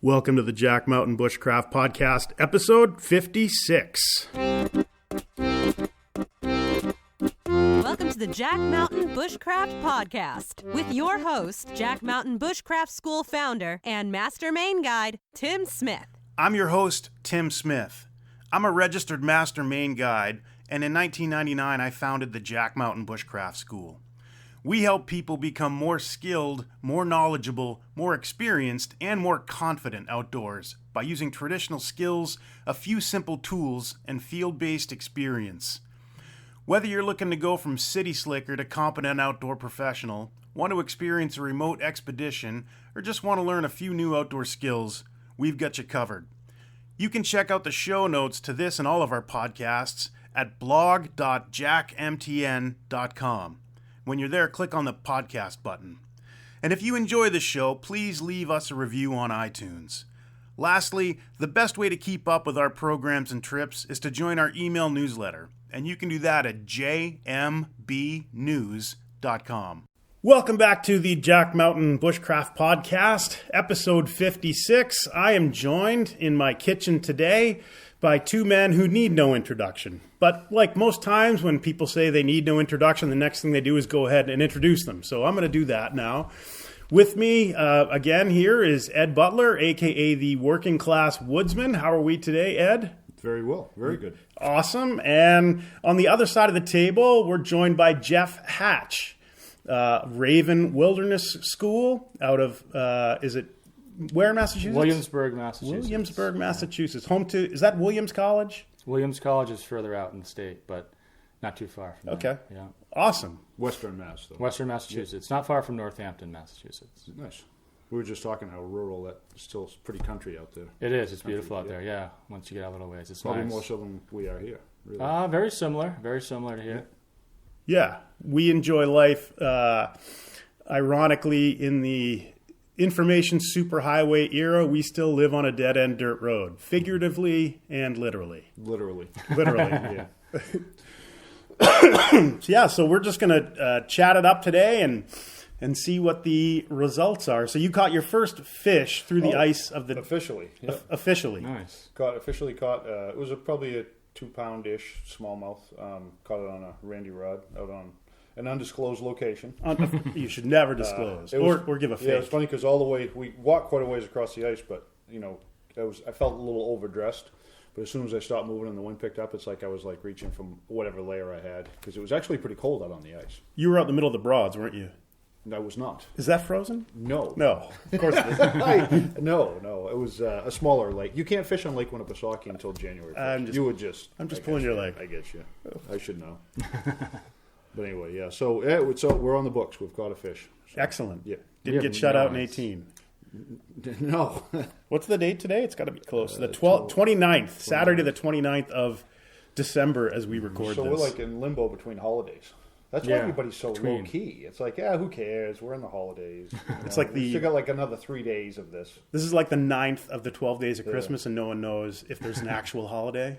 Welcome to the Jack Mountain Bushcraft Podcast, episode 56. Welcome to the Jack Mountain Bushcraft Podcast with your host, Jack Mountain Bushcraft School founder and Master Main Guide, Tim Smith. I'm your host, Tim Smith. I'm a registered Master Main Guide, and in 1999 I founded the Jack Mountain Bushcraft School. We help people become more skilled, more knowledgeable, more experienced, and more confident outdoors by using traditional skills, a few simple tools, and field-based experience. Whether you're looking to go from city slicker to competent outdoor professional, want to experience a remote expedition, or just want to learn a few new outdoor skills, we've got you covered. You can check out the show notes to this and all of our podcasts at blog.jackmtn.com. When you're there, click on the podcast button. And if you enjoy the show, please leave us a review on iTunes. Lastly, the best way to keep up with our programs and trips is to join our email newsletter, and you can do that at jmbnews.com. Welcome back to the Jack Mountain Bushcraft Podcast, episode 56. I am joined in my kitchen today by two men who need no introduction. But like most times when people say they need no introduction, the next thing they do is go ahead and introduce them. So I'm going to do that now. With me again here is Ed Butler, a.k.a. the Working Class Woodsman. How are we today, Ed? Very well. Very good. Awesome. And on the other side of the table, we're joined by Jeff Hatch, Raven Wilderness School out of, is it where in Massachusetts? Williamsburg, Massachusetts. Williamsburg, Massachusetts. Home to, is that Williams College? Williams College is further out in the state, but not too far from Okay. there. Yeah. Awesome. Western Mass, though. Western Massachusetts. Not far from Northampton, Massachusetts. Nice. We were just talking how rural that still is pretty country out there. It is. It's beautiful out there, yeah. Once you get out a little ways, it's Probably nice. more so than we are here. Really. Very similar. Very similar to here. Yeah. We enjoy life, ironically, in the information superhighway era. We still live on a dead-end dirt road, figuratively and literally. Literally, yeah. So we're just going to chat it up today and see what the results are. So you caught your first fish through the ice of the... Officially. Yeah. Officially. Nice. Officially caught, it was probably a 2-pound-ish smallmouth. Caught it on a Randy rod out on an undisclosed location. You should never disclose or give a fake. Yeah, it's funny because all the way, we walked quite a ways across the ice, but, you know, I felt a little overdressed. But as soon as I stopped moving and the wind picked up, it's like I was like reaching from whatever layer I had because it was actually pretty cold out on the ice. You were out in the middle of the Broads, weren't you? I was not. Is that frozen? No. No, of course it isn't. No. It was a smaller lake. You can't fish on Lake Winnipesaukee until January 1st. I'm just pulling your leg. I get you. I should know. But anyway, yeah. So we're on the books. We've caught a fish. So, excellent. Yeah. Didn't get shut out in 18. No. What's the date today? It's got to be close. The 29th, Saturday the 29th of December as we record so this. We're like in limbo between holidays. That's why everybody's so low-key. It's like, who cares? We're in the holidays. It's like we still got like another 3 days of this. This is like the 9th of the 12 days of Christmas, and no one knows if there's an actual holiday.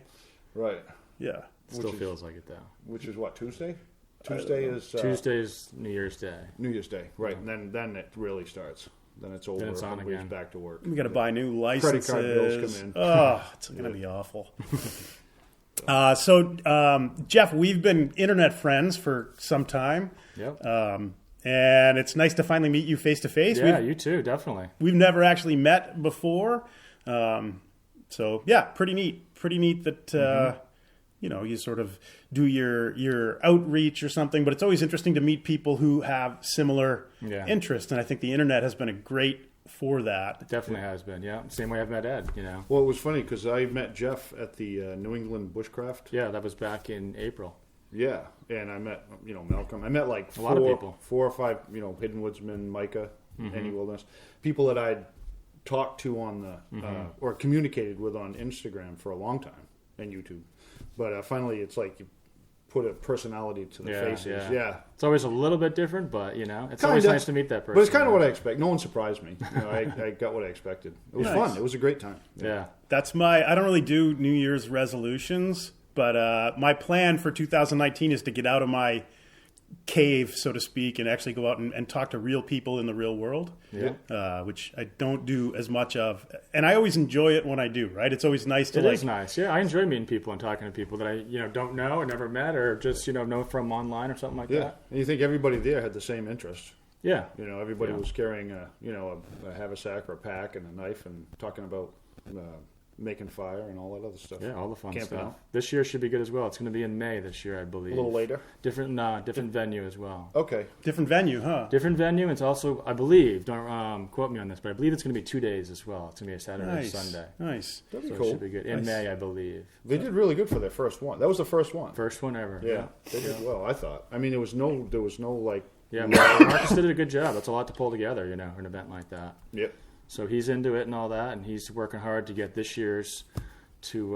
Right. Yeah. Still feels like it, though. Which is what, Tuesday? Tuesday's New Year's Day. New Year's Day, right. And then it really starts. Then it's over. Then it's on again. Back to work. We got to buy new licenses. Credit card bills come in. Oh, it's going to be awful. Jeff, we've been internet friends for some time. Yep. And it's nice to finally meet you face to face. Yeah, you too, definitely. We've never actually met before. So yeah, pretty neat. Pretty neat that, you sort of do your outreach or something, but it's always interesting to meet people who have similar interests. And I think the internet has been a great for that. It definitely has been, yeah. Same way I've met Ed, Well, it was funny because I met Jeff at the New England Bushcraft. Yeah, that was back in April. Yeah, and I met, Malcolm. I met like a lot of people. 4 or 5, Hidden Woodsman, Micah, Any Wilderness. People that I'd talked to on the, or communicated with on Instagram for a long time, and YouTube. But finally, it's like you put a personality to the faces. Yeah. It's always a little bit different, but, it's always nice to meet that person. But it's kind of what I expect. No one surprised me. I got what I expected. It was fun. It was a great time. Yeah. That's I don't really do New Year's resolutions, but my plan for 2019 is to get out of my cave, so to speak, and actually go out and talk to real people in the real world, which I don't do as much of. And I always enjoy it when I do, right? It's always nice to It is nice. Yeah, I enjoy meeting people and talking to people that I don't know or never met or just know from online or something like that. And you think everybody there had the same interest. Yeah. Everybody was carrying a haversack or a pack and a knife and talking about making fire and all that other stuff. Yeah, all the fun Camping stuff. out. This year should be good as well. It's going to be in May this year, I A believe. little later. Different venue as well. Okay. Different venue, huh? Different venue. It's also, I believe, don't quote me on this, but I believe it's going to be 2 days as well. It's going to be a Saturday and Sunday. Nice. That'd be So cool. it should be good. In May, I believe. They did really good for their first one. That was the first one. First one ever. Yeah. They did well, I thought. I mean, there was no like. Yeah, Marcus did a good job. That's a lot to pull together, an event like that. Yep. So he's into it and all that, and he's working hard to get this year's to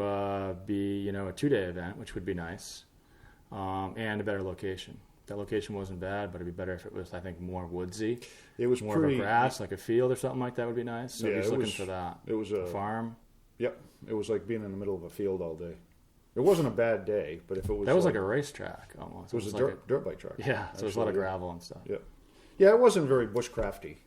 be, a 2-day event, which would be nice, and a better location. That location wasn't bad, but it'd be better if it was, I think, more woodsy. It was more pretty of a grass, like a field or something like that would be nice. So Yeah, he's it looking was- for that. It was A farm. Yep. It was like being in the middle of a field all day. It wasn't a bad day, but if it was That was like a racetrack almost. It was a like dirt bike track. Yeah, so there's a lot of Actually, gravel and stuff. Yeah. Yeah, it wasn't very bushcrafty.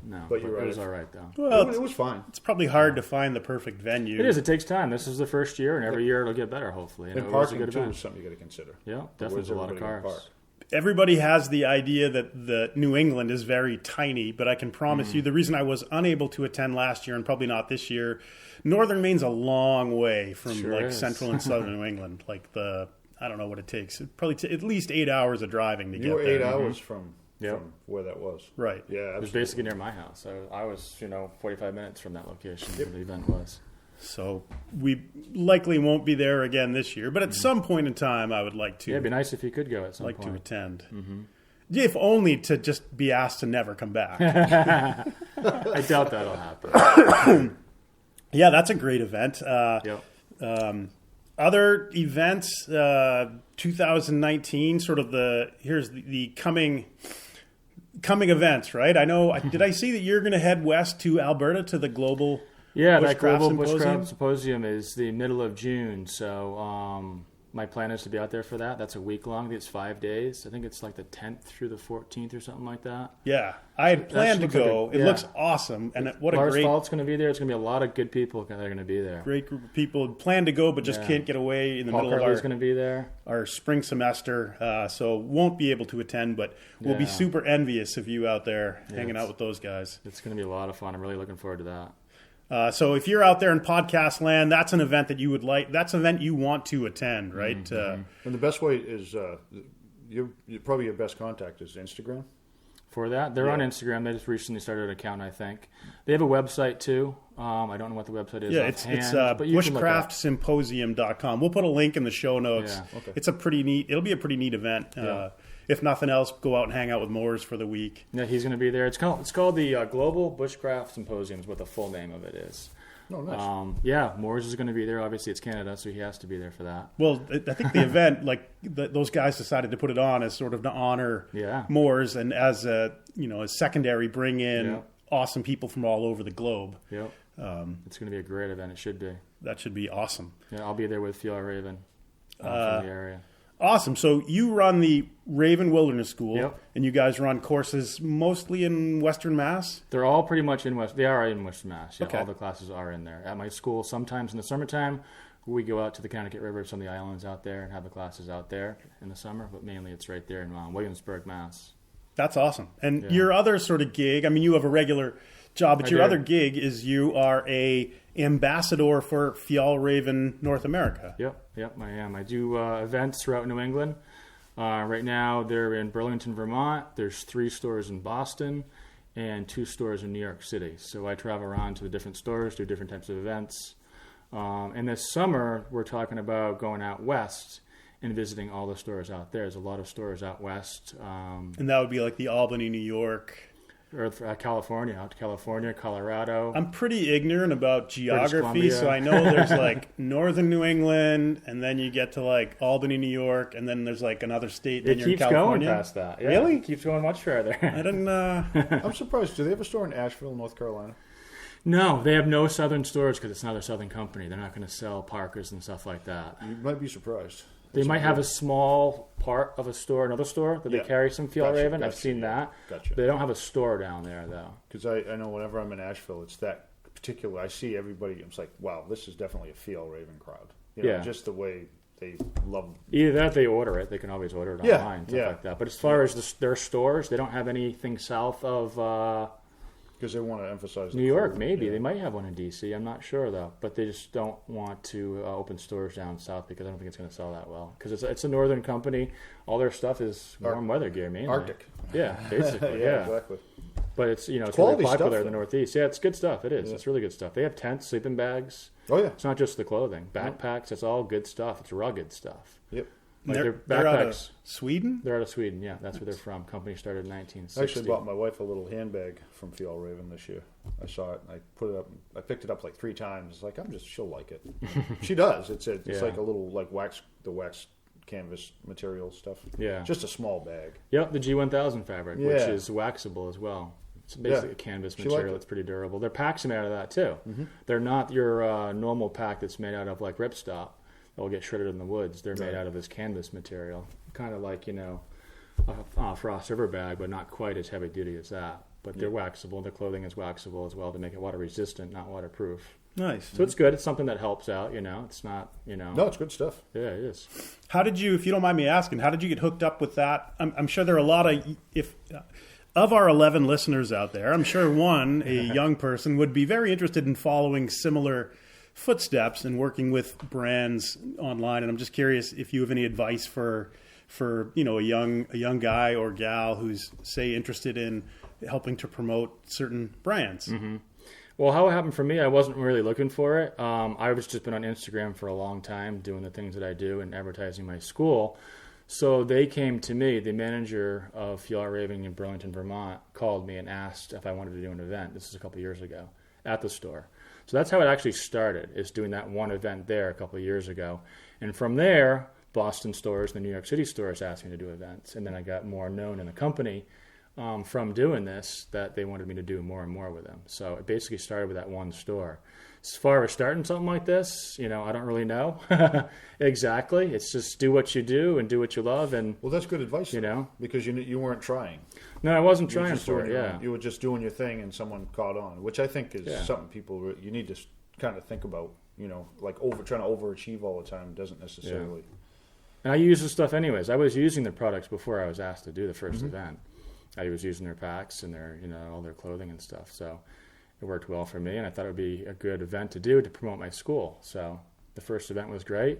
No, But you're right. It was all right though. Well, It was fine. it's probably hard to find the perfect venue. It is. It takes time. This is the first year, and every year it'll get better, hopefully. And it was a parking good too event. is something you got to consider. Yeah, Where's definitely there's a lot of everybody gonna cars. park? Everybody has the idea that the New England is very tiny, but I can promise you the reason I was unable to attend last year and probably not this year, Northern Maine's a long way from Sure like is. central and southern New England. Like I don't know what it takes. It probably at least 8 hours of driving to You get were there. 8 hours from Yep. where that was. Right. Yeah, It was absolutely. basically near my house. So I was, 45 minutes from that location where the event was. So we likely won't be there again this year, but at some point in time, I would like to Yeah, it'd be nice if you could go at some like to point. attend. If only to just be asked to never come back. I doubt that'll happen. Yeah, that's a great event. Yep. Other events, 2019, sort of here's the coming events, right? I know. Did I see that you're going to head west to Alberta to the global? Yeah, Bushcraft that Global Symposium? Bushcraft Symposium is the middle of June. So my plan is to be out there for that. That's a week long. I think it's 5 days. I think it's like the 10th through the 14th or something like that. Yeah, I had planned to looks like go. a- It yeah. looks awesome, and what a Lars great Fault's going to be there. It's going to be a lot of good people that are going to be there. group of people. Plan to go, but just Yeah. can't get away in the Paul middle Curley's of going to be there. our spring semester, so won't be able to attend. But we'll be Yeah. super envious of you out there hanging it's- out with those guys. It's going to be a lot of fun. I'm really looking forward to that. So if you're out there in podcast land, that's an event that you would like. That's an event you want to attend, right? And the best way is probably your best contact is Instagram. For that, they're on Instagram. They just recently started an account, I think. They have a website too. I don't know what the website is. Yeah, it's offhand, but you can look it up. bushcraftsymposium.com. We'll put a link in the show notes. Yeah. Okay. It's a pretty neat. It'll be a pretty neat event. Yeah. If nothing else, go out and hang out with Moores for the week. Yeah, he's going to be there. It's called the Global Bushcraft Symposium is what the full name of it is. Oh, nice. Yeah, Moores is going to be there. Obviously, it's Canada, so he has to be there for that. Well, I think the event, those guys decided to put it on as sort of to honor Yeah. Moores, and as a secondary, bring in Yeah. awesome people from all over the globe. Yep. It's going to be a great event. It should be. That should be awesome. Yeah, I'll be there with Fiala Raven from the area. Awesome. So you run the Raven Wilderness School, Yep. and you guys run courses mostly in Western Mass? They're all pretty much in West. They are in Western Mass. Yeah, Okay. all the classes are in there. At my school, sometimes in the summertime, we go out to the Connecticut River, some of the islands out there, and have the classes out there in the summer. But mainly, it's right there in Williamsburg, Mass. That's awesome. And Yeah. your other sort of gig, I mean, you have a regular job, but I your do. other gig is you are a ambassador for Fiala Raven North America. Yep, I am. I do events throughout New England. Right now, they're in Burlington, Vermont. There's 3 stores in Boston and 2 stores in New York City. So I travel around to the different stores, do different types of events. And this summer, we're talking about going out west and visiting all the stores out there. There's a lot of stores out west. And that would be like the Albany, New York. Or California, out to California, Colorado. I'm pretty ignorant about geography, Columbia. so I know there's like northern New England, and then you get to like Albany, New York, and then there's like another state. Then It you're keeps in going California. past that. Yeah, Really? It keeps going much further. I didn't. I'm surprised. Do they have a store in Asheville, North Carolina? No, they have no southern stores because it's not a southern company. They're not going to sell Parkers and stuff like that. You might be surprised. They might have a small part of a store, another store, that they carry some Fjallraven. I've seen that. Gotcha. They don't have a store down there, though. Because I know whenever I'm in Asheville, it's that particular. I see everybody. It's like, wow, this is definitely a Fjallraven crowd. You know, just the way they love. Either that, they order it. They can always order it online, stuff like that. But as far as their stores, they don't have anything south of. Because they want to emphasize New York, maybe. They might have one in D.C. I'm not sure, though. But they just don't want to open stores down south because I don't think it's going to sell that well. Because it's a northern company. All their stuff is warm weather gear, mainly. Arctic. Yeah, basically, yeah. Exactly. But it's, it's quality really popular stuff, in the Northeast. Yeah, it's good stuff. It is. Yeah. It's really good stuff. They have tents, sleeping bags. Oh, yeah. It's not just the clothing. Backpacks, it's all good stuff. It's rugged stuff. Yep. Like they're out of Sweden? They're out of Sweden, yeah. That's where they're from. Company started in 1960. I actually bought my wife a little handbag from Fjallraven this year. I saw it and I put it up. I picked it up like 3 times. It's like, she'll like it. She does. It's like a little like wax canvas material stuff. Yeah. Just a small bag. Yep, the G1000 fabric, which is waxable as well. It's basically a canvas material. It's pretty durable. Their packs are made out of that too. Mm-hmm. They're not your normal pack that's made out of like ripstop that will get shredded in the woods. They're made out of this canvas material, kind of like a Frost River bag, but not quite as heavy duty as that. But they're waxable. Their clothing is waxable as well to make it water resistant, not waterproof. Nice. So it's good. It's something that helps out. It's not. No, it's good stuff. Yeah, it is. How did you, if you don't mind me asking, how did you get hooked up with that? I'm sure there are a lot of our 11 listeners out there, I'm sure a young person, would be very interested in following similar footsteps and working with brands online. And I'm just curious if you have any advice for a young guy or gal who's, say, interested in helping to promote certain brands. Mm-hmm. Well, how it happened for me, I wasn't really looking for it. I've just been on Instagram for a long time doing the things that I do and advertising my school. So they came to me, the manager of Fjallraven in Burlington, Vermont, called me and asked if I wanted to do an event. This is a couple of years ago at the store. So that's how it actually started, is doing that one event there a couple of years ago. And from there, Boston stores and the New York City stores asked me to do events. And then I got more known in the company from doing this that they wanted me to do more and more with them. So it basically started with that one store. As far as starting something like this, I don't really know exactly. It's just do what you do and do what you love. And well, that's good advice, because you weren't trying. No, I wasn't trying for it. Yeah, you were just doing your thing, and someone caught on, which I think is something people you need to kind of think about. Like trying to overachieve all the time doesn't necessarily. Yeah. And I use this stuff anyways. I was using their products before I was asked to do the first event. I was using their packs and their all their clothing and stuff. So it worked well for me, and I thought it would be a good event to do to promote my school. So the first event was great.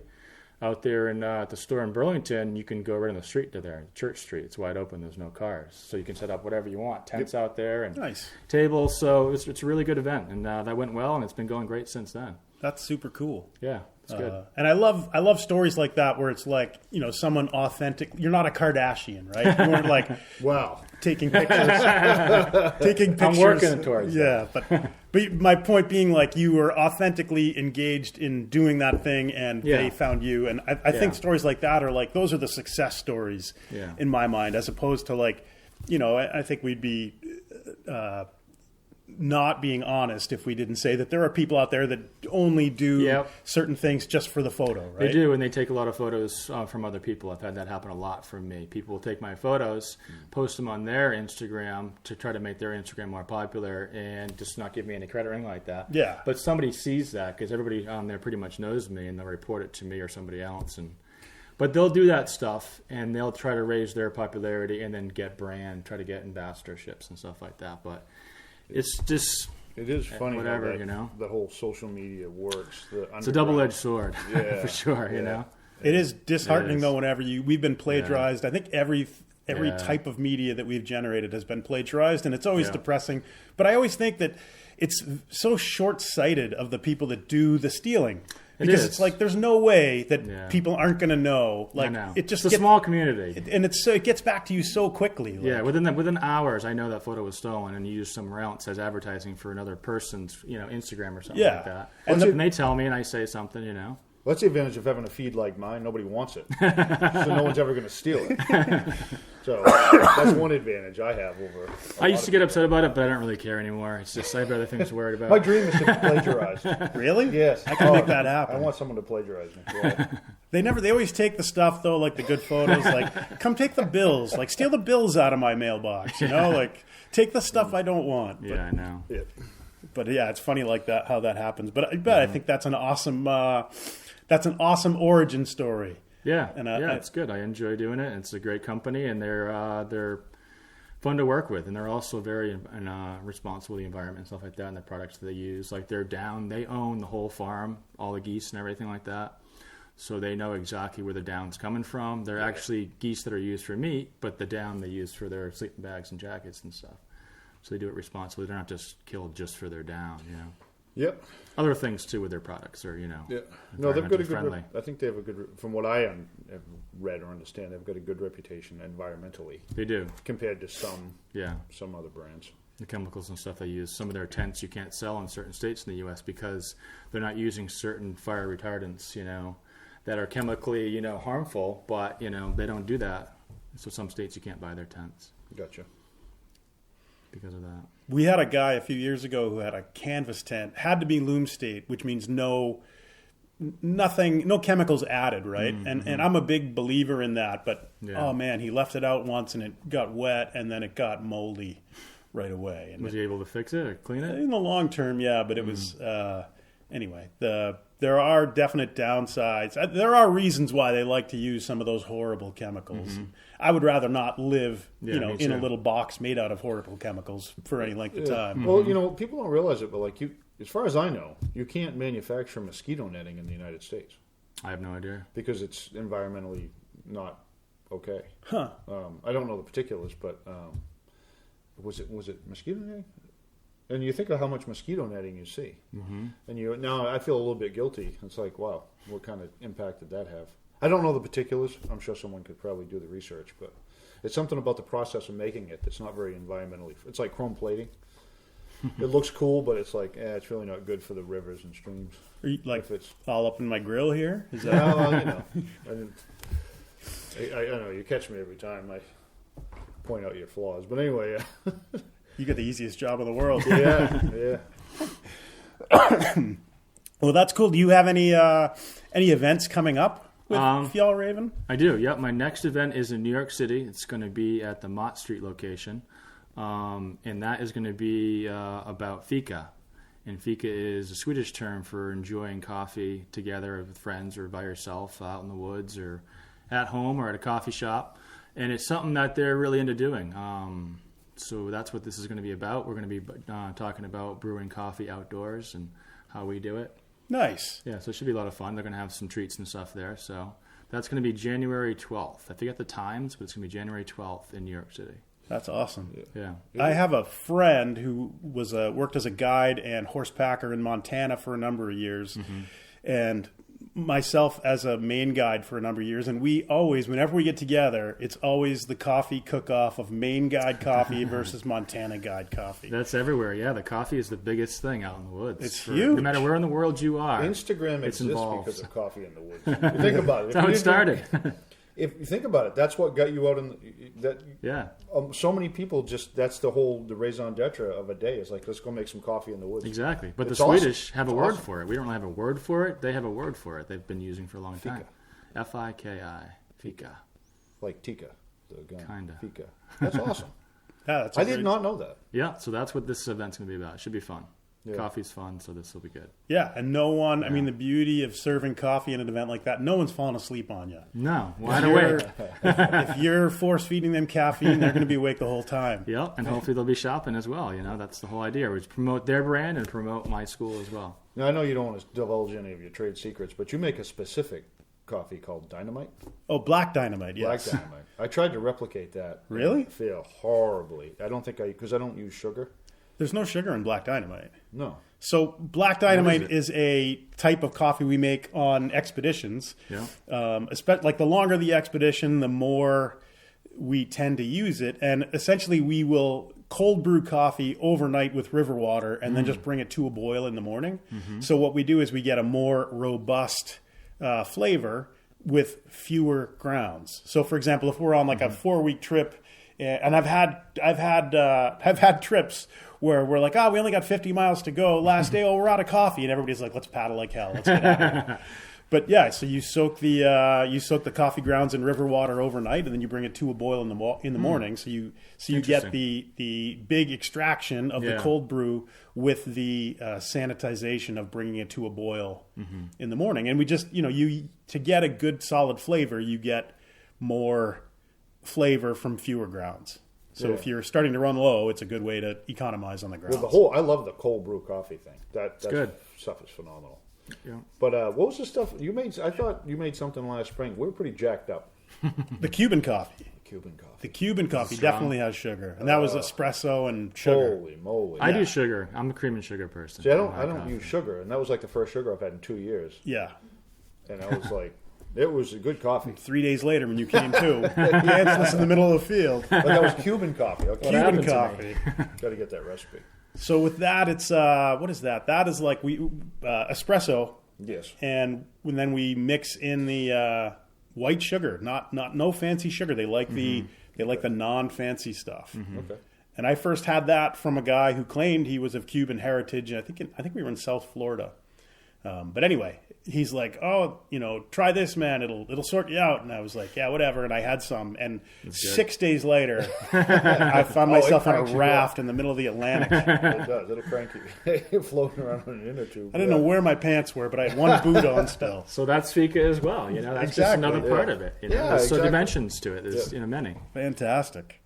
Out there at the store in Burlington, you can go right on the street to there, Church Street. It's wide open. There's no cars. So you can set up whatever you want, tents out there and tables. So it's a really good event, and that went well, and it's been going great since then. That's super cool. Yeah, it's good. And I love stories like that where it's like, someone authentic. You're not a Kardashian, right? You weren't like, wow, taking pictures. I'm working towards that. But my point being, like, you were authentically engaged in doing that thing, and they found you. And I think stories like that are like, those are the success stories in my mind, as opposed to like, I think we'd be not being honest if we didn't say that there are people out there that only do certain things just for the photo, right? They do, and they take a lot of photos from other people. I've had that happen a lot from me. People will take my photos, post them on their Instagram to try to make their Instagram more popular and just not give me any credit or anything like that. Yeah. But somebody sees that because everybody on there pretty much knows me, and they'll report it to me or somebody else. But they'll do that stuff, and they'll try to raise their popularity and then try to get ambassadorships and stuff like that. But it's just... It is funny whatever, the whole social media works. It's a double-edged sword, for sure, you know? It is disheartening, though, whenever we've been plagiarized. I think every type of media that we've generated has been plagiarized, and it's always depressing. But I always think that it's so short-sighted of the people that do the stealing. Because it's like there's no way that people aren't going to know. Like, it's a small community, and it gets back to you so quickly. Like. Within hours, I know that photo was stolen and used somewhere else as advertising for another person's, Instagram or something like that. And they tell me, and I say something, Well, that's the advantage of having a feed like mine. Nobody wants it. So no one's ever going to steal it. So that's one advantage I have over. I used to get upset about it, but I don't really care anymore. It's just I have other things to worry about. My dream is to be plagiarized. Really? Yes. I can make that happen. I want someone to plagiarize me. Yeah. They always take the stuff, though, like the good photos, like, come take the bills. Like, steal the bills out of my mailbox, you know? Like, take the stuff I don't want. But, Yeah, I know. Yeah. But yeah, it's funny like that, how that happens. But I think that's an awesome origin story. Yeah, And it's good. I enjoy doing it. It's a great company, and they're fun to work with, and they're also very responsible to the environment and stuff like that, and the products that they use. Like they're down, they own the whole farm, all the geese and everything like that. So they know exactly where the down's coming from. They're actually geese that are used for meat, but the down they use for their sleeping bags and jackets and stuff. So they do it responsibly. They're not just killed just for their down, you know. Yep. Other things too with their products are, you know, Yeah. No, they've got a good. friendly. I think they have a good. From what I have read or understand, they've got a good reputation environmentally They do, compared to some yeah. other brands. The chemicals and stuff they use. Some of their tents you can't sell in certain states in the U.S. because they're not using certain fire retardants, you know, that are chemically, you know, harmful. But you know they don't do that. So some states you can't buy their tents Gotcha. because of that. We had a guy a few years ago who had a canvas tent, had to be loom state, which means no chemicals added, right? Mm-hmm. And I'm a big believer in that, but Yeah. oh man, he left it out once and it got wet and then it got moldy right away. And Was he able to fix it or clean it? in the long term, yeah, but it was anyway. There are definite downsides. There are reasons why they like to use some of those horrible chemicals. I would rather not live, Yeah, me in a too. little box made out of horrible chemicals for any length of time. Well, you know, people don't realize it, but like as far as I know, you can't manufacture mosquito netting in the United States I have no idea. because it's environmentally not okay. Huh? I don't know the particulars, but was it mosquito netting? And you think of how much mosquito netting you see, and now I feel a little bit guilty. It's like, wow, what kind of impact did that have? I don't know the particulars. I'm sure someone could probably do the research, but it's something about the process of making it that's not very environmentally. It's like chrome plating. It looks cool, but it's like, it's really not good for the rivers and streams. Are you, like If it's all up in my grill here? Is that well, you know, I know you catch me every time I point out your flaws, but anyway, you got the easiest job in the world? yeah. Well, that's cool. Do you have any events coming up with Fjall Raven? I do. Yep. My next event is in New York City. It's going to be at the Mott Street location, and that is going to be about fika. And fika is a Swedish term for enjoying coffee together with friends or by yourself out in the woods or at home or at a coffee shop. And it's something that they're really into doing. So that's what this is going to be about. We're going to be talking about brewing coffee outdoors and how we do it. Nice. Yeah, so it should be a lot of fun. They're going to have some treats and stuff there. So that's going to be January 12th. I forget the times, but it's going to be January 12th in New York City. That's awesome. Yeah. I have a friend who was worked as a guide and horsepacker in Montana for a number of years, and myself as a Maine guide for a number of years. And we always, whenever we get together, it's always the coffee cook-off of Maine guide coffee versus Montana guide coffee. That's everywhere. Yeah, the coffee is the biggest thing out in the woods. It's huge. No matter where in the world you are. Instagram It's exists involved. because of coffee in the woods. You think about it. That's how it started. If you think about it, that's what got you out in that. Yeah, So many people that's the raison d'etre of a day is like, let's go make some coffee in the woods. exactly. But It's the awesome. Swedish have a It's word awesome. for it. We don't have a word for it. They have a word for it they've been using for a long time. Fika. F-I-K-I. Fika. Like Tika, the gun. Kinda. Fika. That's awesome. Yeah, that's a I did great- not know that. Yeah, so that's what this event's going to be about. It should be fun. Yeah. Coffee's fun, so this will be good. Yeah, and no one, I mean, the beauty of serving coffee in an event like that, no one's falling asleep on you. No, wide You're- awake. If you're force feeding them caffeine, they're going to be awake the whole time. Yeah, and hopefully they'll be shopping as well. You know, that's the whole idea. We promote their brand and promote my school as well. Now, I know you don't want to divulge any of your trade secrets, but you make a specific coffee called Dynamite. Oh, Black Dynamite, yes. Black Dynamite. I tried to replicate that. Really? I fail horribly. I don't think because I don't use sugar. There's no sugar in Black Dynamite. No. So Black Dynamite it? is a type of coffee we make on expeditions. Yeah. Like the longer the expedition, the more we tend to use it. And essentially we will cold brew coffee overnight with river water and then just bring it to a boil in the morning. So what we do is we get a more robust flavor with fewer grounds. So, for example, if we're on like a 4-week trip, and I've had trips where we're like, we only got 50 miles to go. Last day, we're out of coffee, and everybody's like, let's paddle like hell. Let's get out of here. But yeah, so you soak the coffee grounds in river water overnight, and then you bring it to a boil in the morning. So you get the big extraction of the cold brew with the sanitization of bringing it to a boil in the morning. And we just to get a good solid flavor, you get more flavor from fewer grounds. So if you're starting to run low, it's a good way to economize on the grounds. Well, I love the cold brew coffee thing. That's good. Stuff is phenomenal. Yeah. But what was the stuff you made? I thought you made something last spring. We were pretty jacked up. The Cuban coffee. The Cuban coffee definitely has sugar, and that was espresso and sugar. Holy moly! I do sugar. I'm a cream and sugar person. See, I don't use sugar, and that was like the first sugar I've had in 2 years. Yeah. And I was like, it was a good coffee. 3 days later, when you came to, Yance's in the middle of the field. But that was Cuban coffee. Okay. Cuban coffee. Got to get that recipe. So with that, it's what is that? That is like espresso. Yes. And then we mix in the white sugar, no fancy sugar. They like the non-fancy stuff. Okay. And I first had that from a guy who claimed he was of Cuban heritage. And I think we were in South Florida. But anyway, he's like, try this, man. It'll sort you out. And I was like, yeah, whatever. And I had some. And 6 days later, I found myself on a raft in the middle of the Atlantic. It does. It'll crank you. Floating around on an inner tube. I didn't know where my pants were, but I had one boot on still. So that's fika as well. That's just another part of it. There's so dimensions to it. There's many. Fantastic.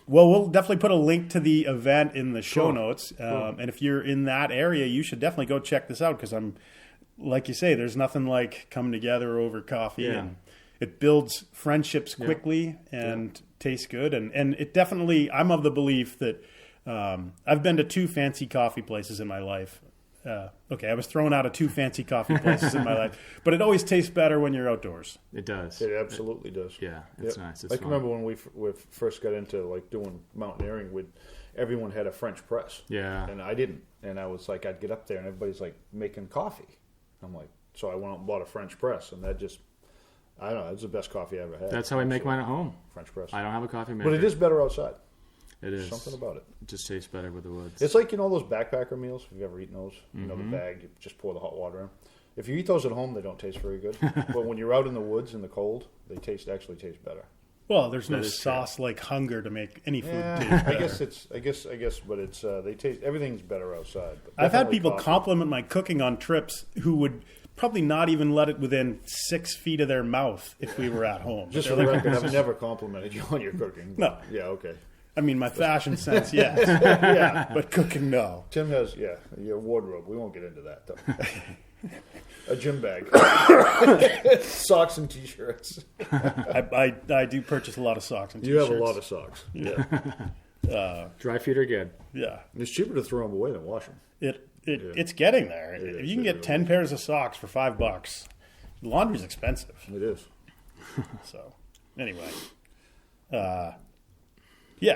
Well, we'll definitely put a link to the event in the show notes. And if you're in that area, you should definitely go check this out, because like you say, there's nothing like coming together over coffee. Yeah. And it builds friendships quickly and tastes good. And it definitely, I'm of the belief that I've been to 2 fancy coffee places in my life. I was thrown out of 2 fancy coffee places in my life, but it always tastes better when you're outdoors. It does. It absolutely does. Yeah, it's nice. It's I can remember when we first got into like doing mountaineering, everyone had a French press. Yeah. And I didn't. And I was like, I'd get up there and everybody's like making coffee. I'm like, so I went out and bought a French press, and that just, I don't know, it's the best coffee I ever had. That's how I make mine at home. French press. I don't have a coffee maker. But it is better outside. It is. Something about it. It just tastes better with the woods. It's like, those backpacker meals. If you've ever eaten those, the bag, you just pour the hot water in. If you eat those at home, they don't taste very good. But when you're out in the woods in the cold, they actually taste better. Well, there's no sauce like hunger to make any food taste better. I guess, but it's they taste. Everything's better outside. I've had people compliment my cooking on trips who would probably not even let it within 6 feet of their mouth if we were at home. Just for the record, I've never complimented you on your cooking. No. Yeah. Okay. I mean, my fashion sense, yes. Yeah, but cooking, no. Tim has, your wardrobe. We won't get into that, though. A gym bag. Socks and T-shirts. I do purchase a lot of socks and T-shirts. You have a lot of socks. Yeah. Dry feet are good. Yeah. It's cheaper to throw them away than wash them. It's getting there. If you can get 10 pairs of socks for $5, laundry's expensive. It is. So, anyway.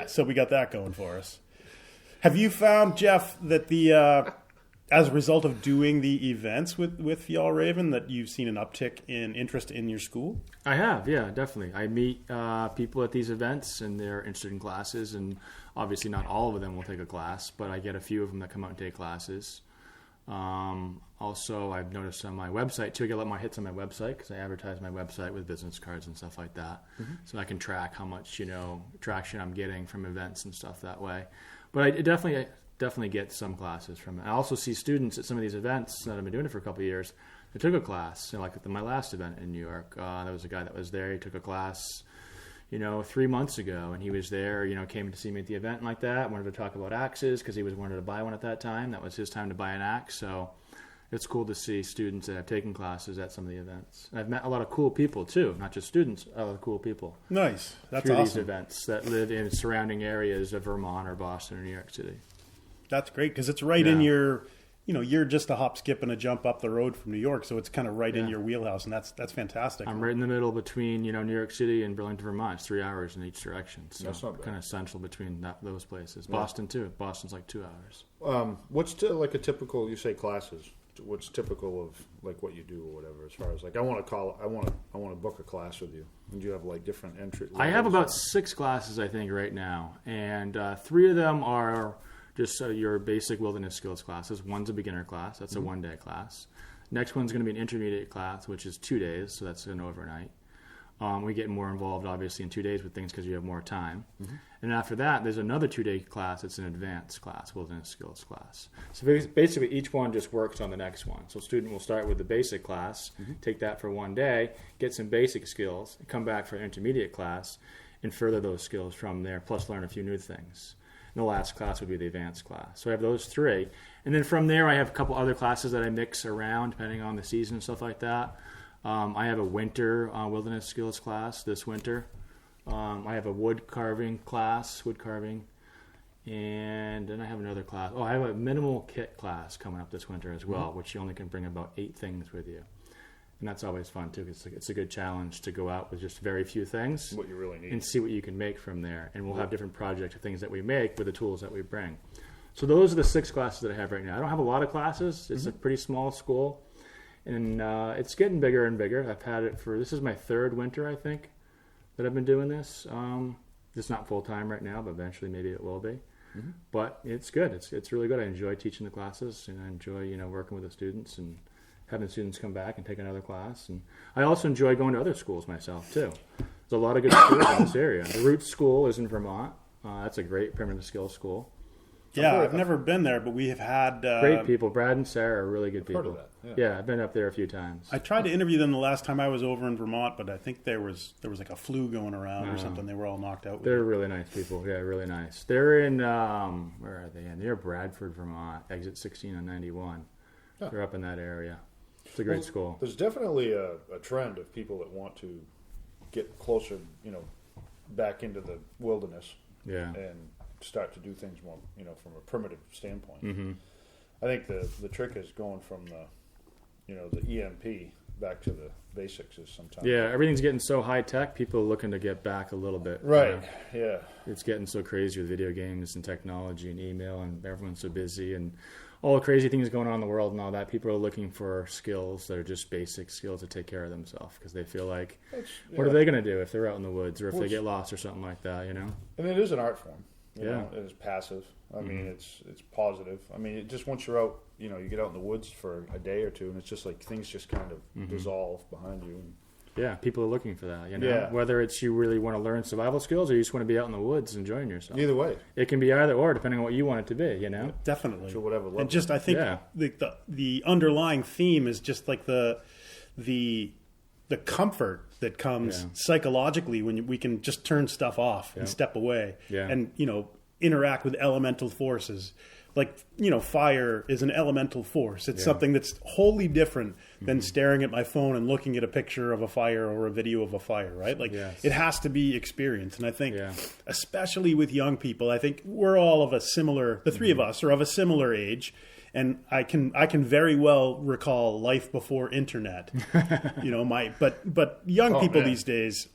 So we got that going for us. Have you found, Jeff, that as a result of doing the events with Fjallraven, that you've seen an uptick in interest in your school? I have, yeah, definitely. I meet people at these events, and they're interested in classes, and obviously not all of them will take a class, but I get a few of them that come out and take classes. Also, I've noticed on my website, too, I get a lot more hits on my website because I advertise my website with business cards and stuff like that. Mm-hmm. So I can track how much, traction I'm getting from events and stuff that way. But I definitely get some classes from it. I also see students at some of these events that I've been doing it for a couple of years that took a class. Like at my last event in New York, there was a guy that was there. He took a class 3 months ago, and he was there, came to see me at the event like that, wanted to talk about axes because he wanted to buy one at that time. That was his time to buy an axe. So it's cool to see students that have taken classes at some of the events. And I've met a lot of cool people, too, not just students, a lot of cool people. Nice. That's through awesome. These events that live in surrounding areas of Vermont or Boston or New York City. That's great because it's right in your... you're just a hop, skip, and a jump up the road from New York, so it's kind of right in your wheelhouse, and that's fantastic. I'm right in the middle between New York City and Burlington, Vermont. It's 3 hours in each direction, so that's not bad. Kind of central between those places. Yeah. Boston too. Boston's like 2 hours. What's like a typical? You say classes. what's typical of like what you do or whatever? As far as like I want to book a class with you. And you have like different entry. I have about 6 classes I think right now, and 3 of them are just your basic wilderness skills classes. One's a beginner class. That's a 1-day class. Next one's going to be an intermediate class, which is 2 days, so that's an overnight. We get more involved, obviously, in 2 days with things because you have more time. Mm-hmm. And after that, there's another 2-day class. It's an advanced class, wilderness skills class. So basically, each one just works on the next one. So a student will start with the basic class, take that for 1 day, get some basic skills, come back for an intermediate class, and further those skills from there, plus learn a few new things. And the last class would be the advanced class. So I have those 3. And then from there, I have a couple other classes that I mix around, depending on the season and stuff like that. I have a winter wilderness skills class this winter. I have a wood carving class, and then I have another class. I have a minimal kit class coming up this winter as well, which you only can bring about 8 things with you. And that's always fun, too. It's a good challenge to go out with just very few things. What you really need. And see what you can make from there. And we'll have different projects or things that we make with the tools that we bring. So those are the 6 classes that I have right now. I don't have a lot of classes. It's a pretty small school. And it's getting bigger and bigger. I've had it this is my 3rd winter, I think, that I've been doing this. It's not full-time right now, but eventually maybe it will be. Mm-hmm. But it's good. It's really good. I enjoy teaching the classes, and I enjoy, working with the students and having the students come back and take another class. And I also enjoy going to other schools myself, too. There's a lot of good schools in this area. The Roots School is in Vermont. That's a great primitive skills school. Yeah, I've never been there, but we have had... great people. Brad and Sarah are really good people. I've heard of that. Yeah, I've been up there a few times. I tried to interview them the last time I was over in Vermont, but I think there was like a flu going around or something. They were all knocked out. They're really nice people. Yeah, really nice. They're in, where are they in? They're Bradford, Vermont, exit 16 on 91. Oh. They're up in that area. It's a great school. There's definitely a trend of people that want to get closer, back into the wilderness. Yeah. And start to do things more, from a primitive standpoint. Mm-hmm. I think the trick is going from the EMP back to the basics is sometimes. Yeah, everything's getting so high tech. People are looking to get back a little bit. Right. Yeah. It's getting so crazy with video games and technology and email, and everyone's so busy and all the crazy things going on in the world and all that. People are looking for skills that are just basic skills to take care of themselves because they feel like, what are they going to do if they're out in the woods or if they get lost or something like that? And it is an art form. You yeah. know, it is passive. I mean, it's positive. I mean, it just once you're out, you get out in the woods for a day or two, and it's just like things just kind of dissolve behind you. And, yeah, people are looking for that. Yeah. Whether it's you really want to learn survival skills or you just want to be out in the woods enjoying yourself. Either way, it can be either or, depending on what you want it to be. Definitely. To whatever level. And just I think the underlying theme is just like the comfort that comes psychologically when we can just turn stuff off and step away and, interact with elemental forces. Like, fire is an elemental force. It's something that's wholly different than staring at my phone and looking at a picture of a fire or a video of a fire, right? Like, it has to be experienced. And I think, especially with young people, I think we're all of a similar, the three of us are of a similar age. And I can very well recall life before internet, but young people these days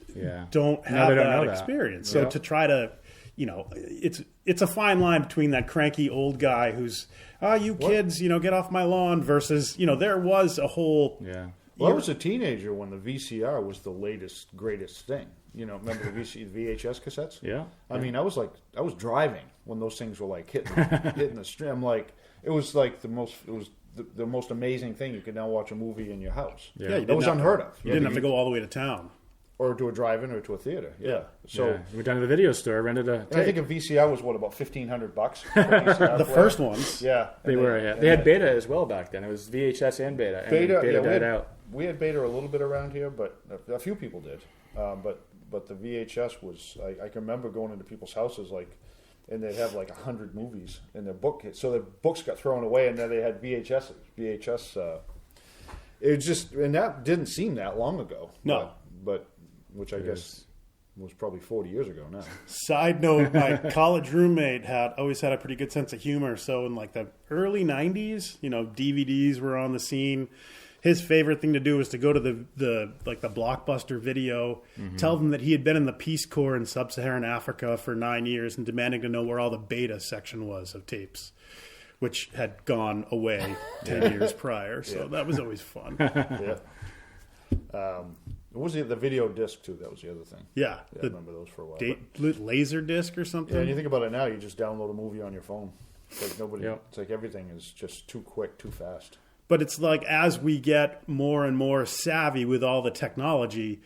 don't have that experience. So to try to, it's a fine line between that cranky old guy who's, kids, get off my lawn versus, there was a whole. Yeah. Well, I was a teenager when the VCR was the latest, greatest thing. Remember the VHS cassettes? Yeah. I mean, I was driving when those things were like hitting the stream. Like, it was like the most amazing thing. You could now watch a movie in your house. Yeah, that was unheard of. You didn't have to go all the way to town. Or to a drive-in or to a theater. Yeah. So we went down to the video store, rented a tape. I think a VCR was about $1,500. The first ones. Yeah. They were, yeah. They had beta as well back then. It was VHS and beta. Beta died out. We had beta a little bit around here, but a few people did. But the VHS was, I can remember going into people's houses, and they'd have 100 movies in their book. So the books got thrown away, and then they had VHS. It was just, and that didn't seem that long ago. No. But which I guess was probably 40 years ago now. Side note, my college roommate always had a pretty good sense of humor. So in the early 90s, DVDs were on the scene. His favorite thing to do was to go to the Blockbuster Video, tell them that he had been in the Peace Corps in sub-Saharan Africa for 9 years and demanding to know where all the beta section was of tapes. which had gone away 10 years prior. So that was always fun. Yeah. What was the video disc too? That was the other thing. Yeah. I remember those for a while. Laser disc or something. Yeah, and you think about it now, you just download a movie on your phone. It's like nobody. Yep. It's like everything is just too quick, too fast. But it's like as we get more and more savvy with all the technology,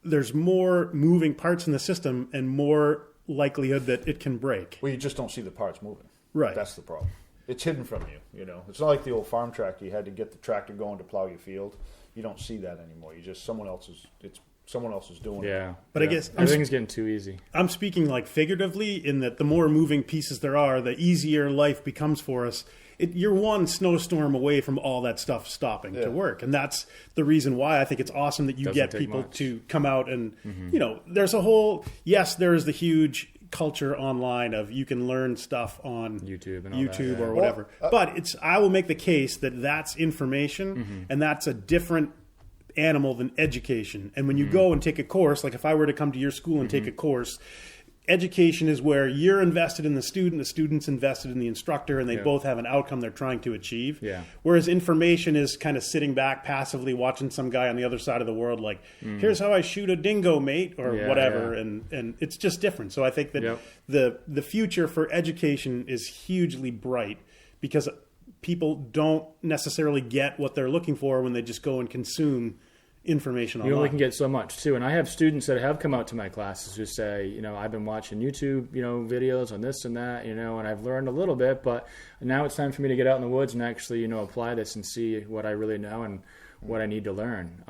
there's more moving parts in the system and more likelihood that it can break. Well, you just don't see the parts moving. Right. That's the problem. It's hidden from you. You know, it's not like the old farm tractor. You had to get the tractor going to plow your field. You don't see that anymore. You just someone else is doing it. Yeah. But I guess everything's getting too easy. I'm speaking like figuratively in that the more moving pieces there are, the easier life becomes for us. You're one snowstorm away from all that stuff stopping to work. And that's the reason why I think it's awesome that you get people to come out and, there's a whole, yes, there is the huge culture online of you can learn stuff on YouTube and or whatever. But I will make the case that that's information and that's a different animal than education. And when you go and take a course, like if I were to come to your school and take a course, education is where you're invested in the student's invested in the instructor, and they both have an outcome they're trying to achieve. Yeah. Whereas information is kind of sitting back passively watching some guy on the other side of the world like, here's how I shoot a dingo, mate, or whatever. Yeah. And it's just different. So I think that the future for education is hugely bright because people don't necessarily get what they're looking for when they just go and consume information online. You only can get so much too, and I have students that have come out to my classes who say, I've been watching YouTube, videos on this and that, and I've learned a little bit, but now it's time for me to get out in the woods and actually, apply this and see what I really know and what I need to learn.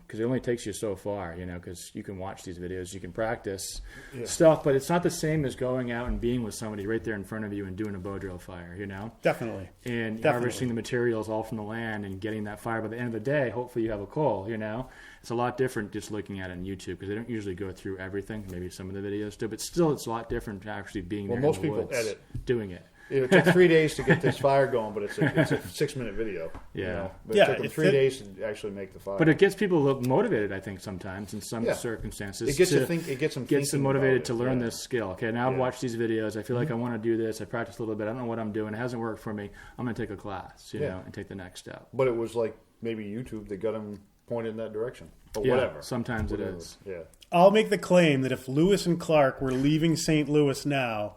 Because it only takes you so far, because you can watch these videos, you can practice stuff, but it's not the same as going out and being with somebody right there in front of you and doing a bow drill fire, Definitely. And harvesting the materials all from the land and getting that fire. By the end of the day, hopefully you have a coal, It's a lot different just looking at it on YouTube because they don't usually go through everything. Maybe some of the videos do, but still it's a lot different to actually being there most in the people woods, edit. doing it. It took 3 days to get this fire going, but it's a 6-minute video. Yeah. But it took them 3 days to actually make the fire. But it gets people a little motivated, I think, sometimes in some circumstances. It gets it gets them motivated to learn this skill. Okay, now I've watched these videos. I feel like I want to do this. I practiced a little bit. I don't know what I'm doing. It hasn't worked for me. I'm going to take a class, and take the next step. But it was like maybe YouTube that got them pointed in that direction. Or whatever. Sometimes it is. Yeah. I'll make the claim that if Lewis and Clark were leaving St. Louis now,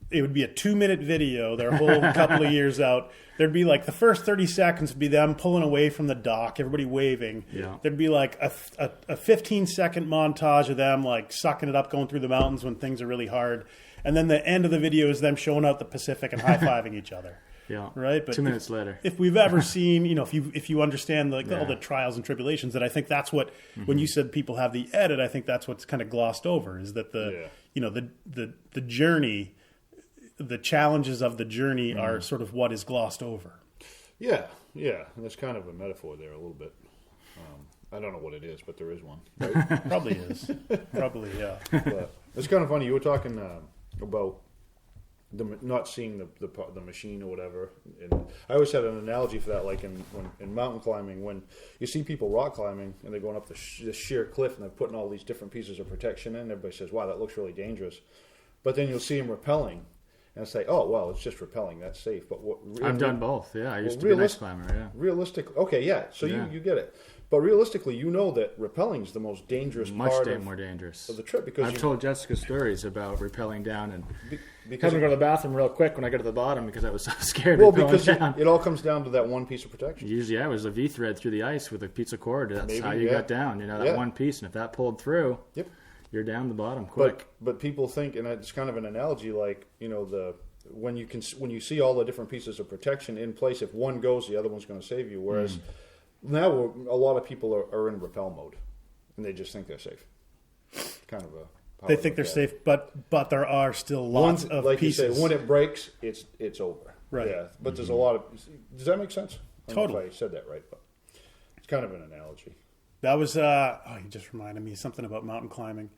it would be a 2-minute video their whole couple of years out. There'd be like the first 30 seconds would be them pulling away from the dock, everybody waving. Yeah. There'd be like a 15-second montage of them like sucking it up, going through the mountains when things are really hard. And then the end of the video is them showing out the Pacific and high-fiving each other. Yeah. Right? But 2 minutes later. If we've ever seen, if you understand all the trials and tribulations, that I think that's what, when you said people have the edit, I think that's what's kind of glossed over is that the journey, the challenges of the journey are sort of what is glossed over. Yeah. And there's kind of a metaphor there a little bit. I don't know what it is, but there is one. Right? Probably is. Probably, yeah. But it's kind of funny. You were talking about not seeing the machine or whatever. And I always had an analogy for that, like in mountain climbing, when you see people rock climbing and they're going up this sheer cliff and they're putting all these different pieces of protection in. Everybody says, "Wow, that looks really dangerous." But then you'll see them rappelling. And say, oh, well, it's just rappelling. That's safe. But I've done both. Yeah, I used to be an ice climber. Yeah. Realistically, okay, yeah. So you get it. But realistically, you know that rappelling is the most dangerous part more dangerous of the trip because I've told Jessica stories about rappelling down and having to go to the bathroom real quick when I got to the bottom because I was so scared. Well, because it all comes down to that one piece of protection. Usually, it was a V thread through the ice with a piece of cord. That's how you got down. That one piece, and if that pulled through, you're down the bottom quick. But people think, and it's kind of an analogy, like when you see all the different pieces of protection in place, if one goes, the other one's going to save you. Whereas now a lot of people are in rappel mode, and they just think they're safe. Kind of they think they're safe, but there are still lots of like pieces. You say, when it breaks, it's over. Right. Yeah, but there's a lot of. Does that make sense? I don't know Totally. if I said that right, but it's kind of an analogy. That was you just reminded me something about mountain climbing.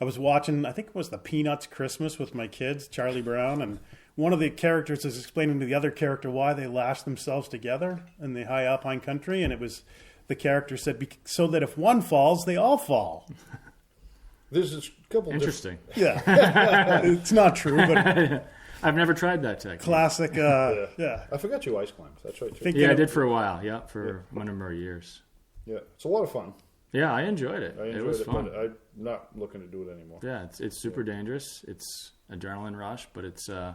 I was watching, I think it was the Peanuts Christmas with my kids, Charlie Brown, and one of the characters is explaining to the other character why they lash themselves together in the high alpine country, and it was the character said, so that if one falls, they all fall. There's a couple interesting. Yeah, it's not true, but I've never tried that technique. Classic. Yeah. I forgot you ice climbed. That's right, too. Yeah, I did for a while. Yeah, for a number of years. Yeah, it's a lot of fun. Yeah, I enjoyed it. It was fun. But I'm not looking to do it anymore. Yeah, it's super dangerous. It's adrenaline rush, but it's I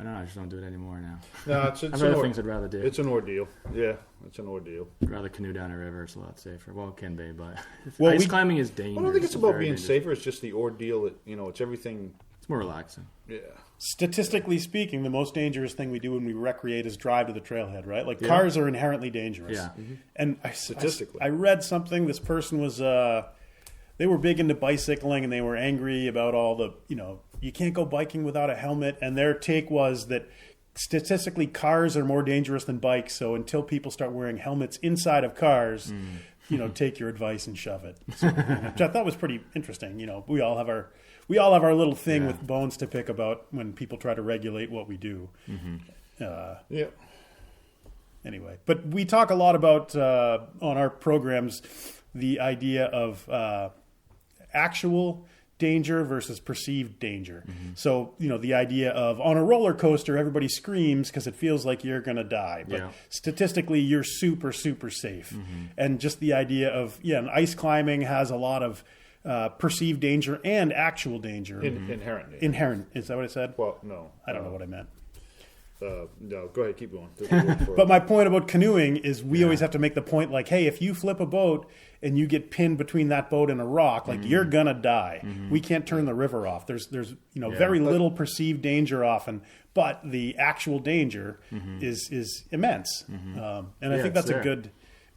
don't know. I just don't do it anymore now. No, it's I've other things I'd rather do. It's an ordeal. Yeah, it's an ordeal. I'd rather canoe down a river. It's a lot safer. Well, it can be, but Well, ice climbing is dangerous. I don't think it's about being dangerous. safer. It's just the ordeal. It's everything. It's more relaxing. Yeah. Statistically speaking, the most dangerous thing we do when we recreate is drive to the trailhead, right? Like cars are inherently dangerous. Yeah. And Statistically. I read something. This person was, they were big into bicycling and they were angry about all the, you can't go biking without a helmet. And their take was that statistically cars are more dangerous than bikes. So until people start wearing helmets inside of cars, take your advice and shove it. So, which I thought was pretty interesting. We all have our little thing with bones to pick about when people try to regulate what we do. Yeah. Anyway, but we talk a lot about on our programs the idea of actual danger versus perceived danger. So, the idea of on a roller coaster, everybody screams because it feels like you're going to die. But statistically, you're super, super safe. And just the idea of, and ice climbing has a lot of perceived danger and actual danger. Inherent danger. Inherent. Is that what I said? Well, no. I don't know what I meant. No, go ahead. Keep going. But my point about canoeing is we always have to make the point like, hey, if you flip a boat and you get pinned between that boat and a rock, like you're going to die. We can't turn the river off. There's very little perceived danger often, but the actual danger is immense. And I think that's a good,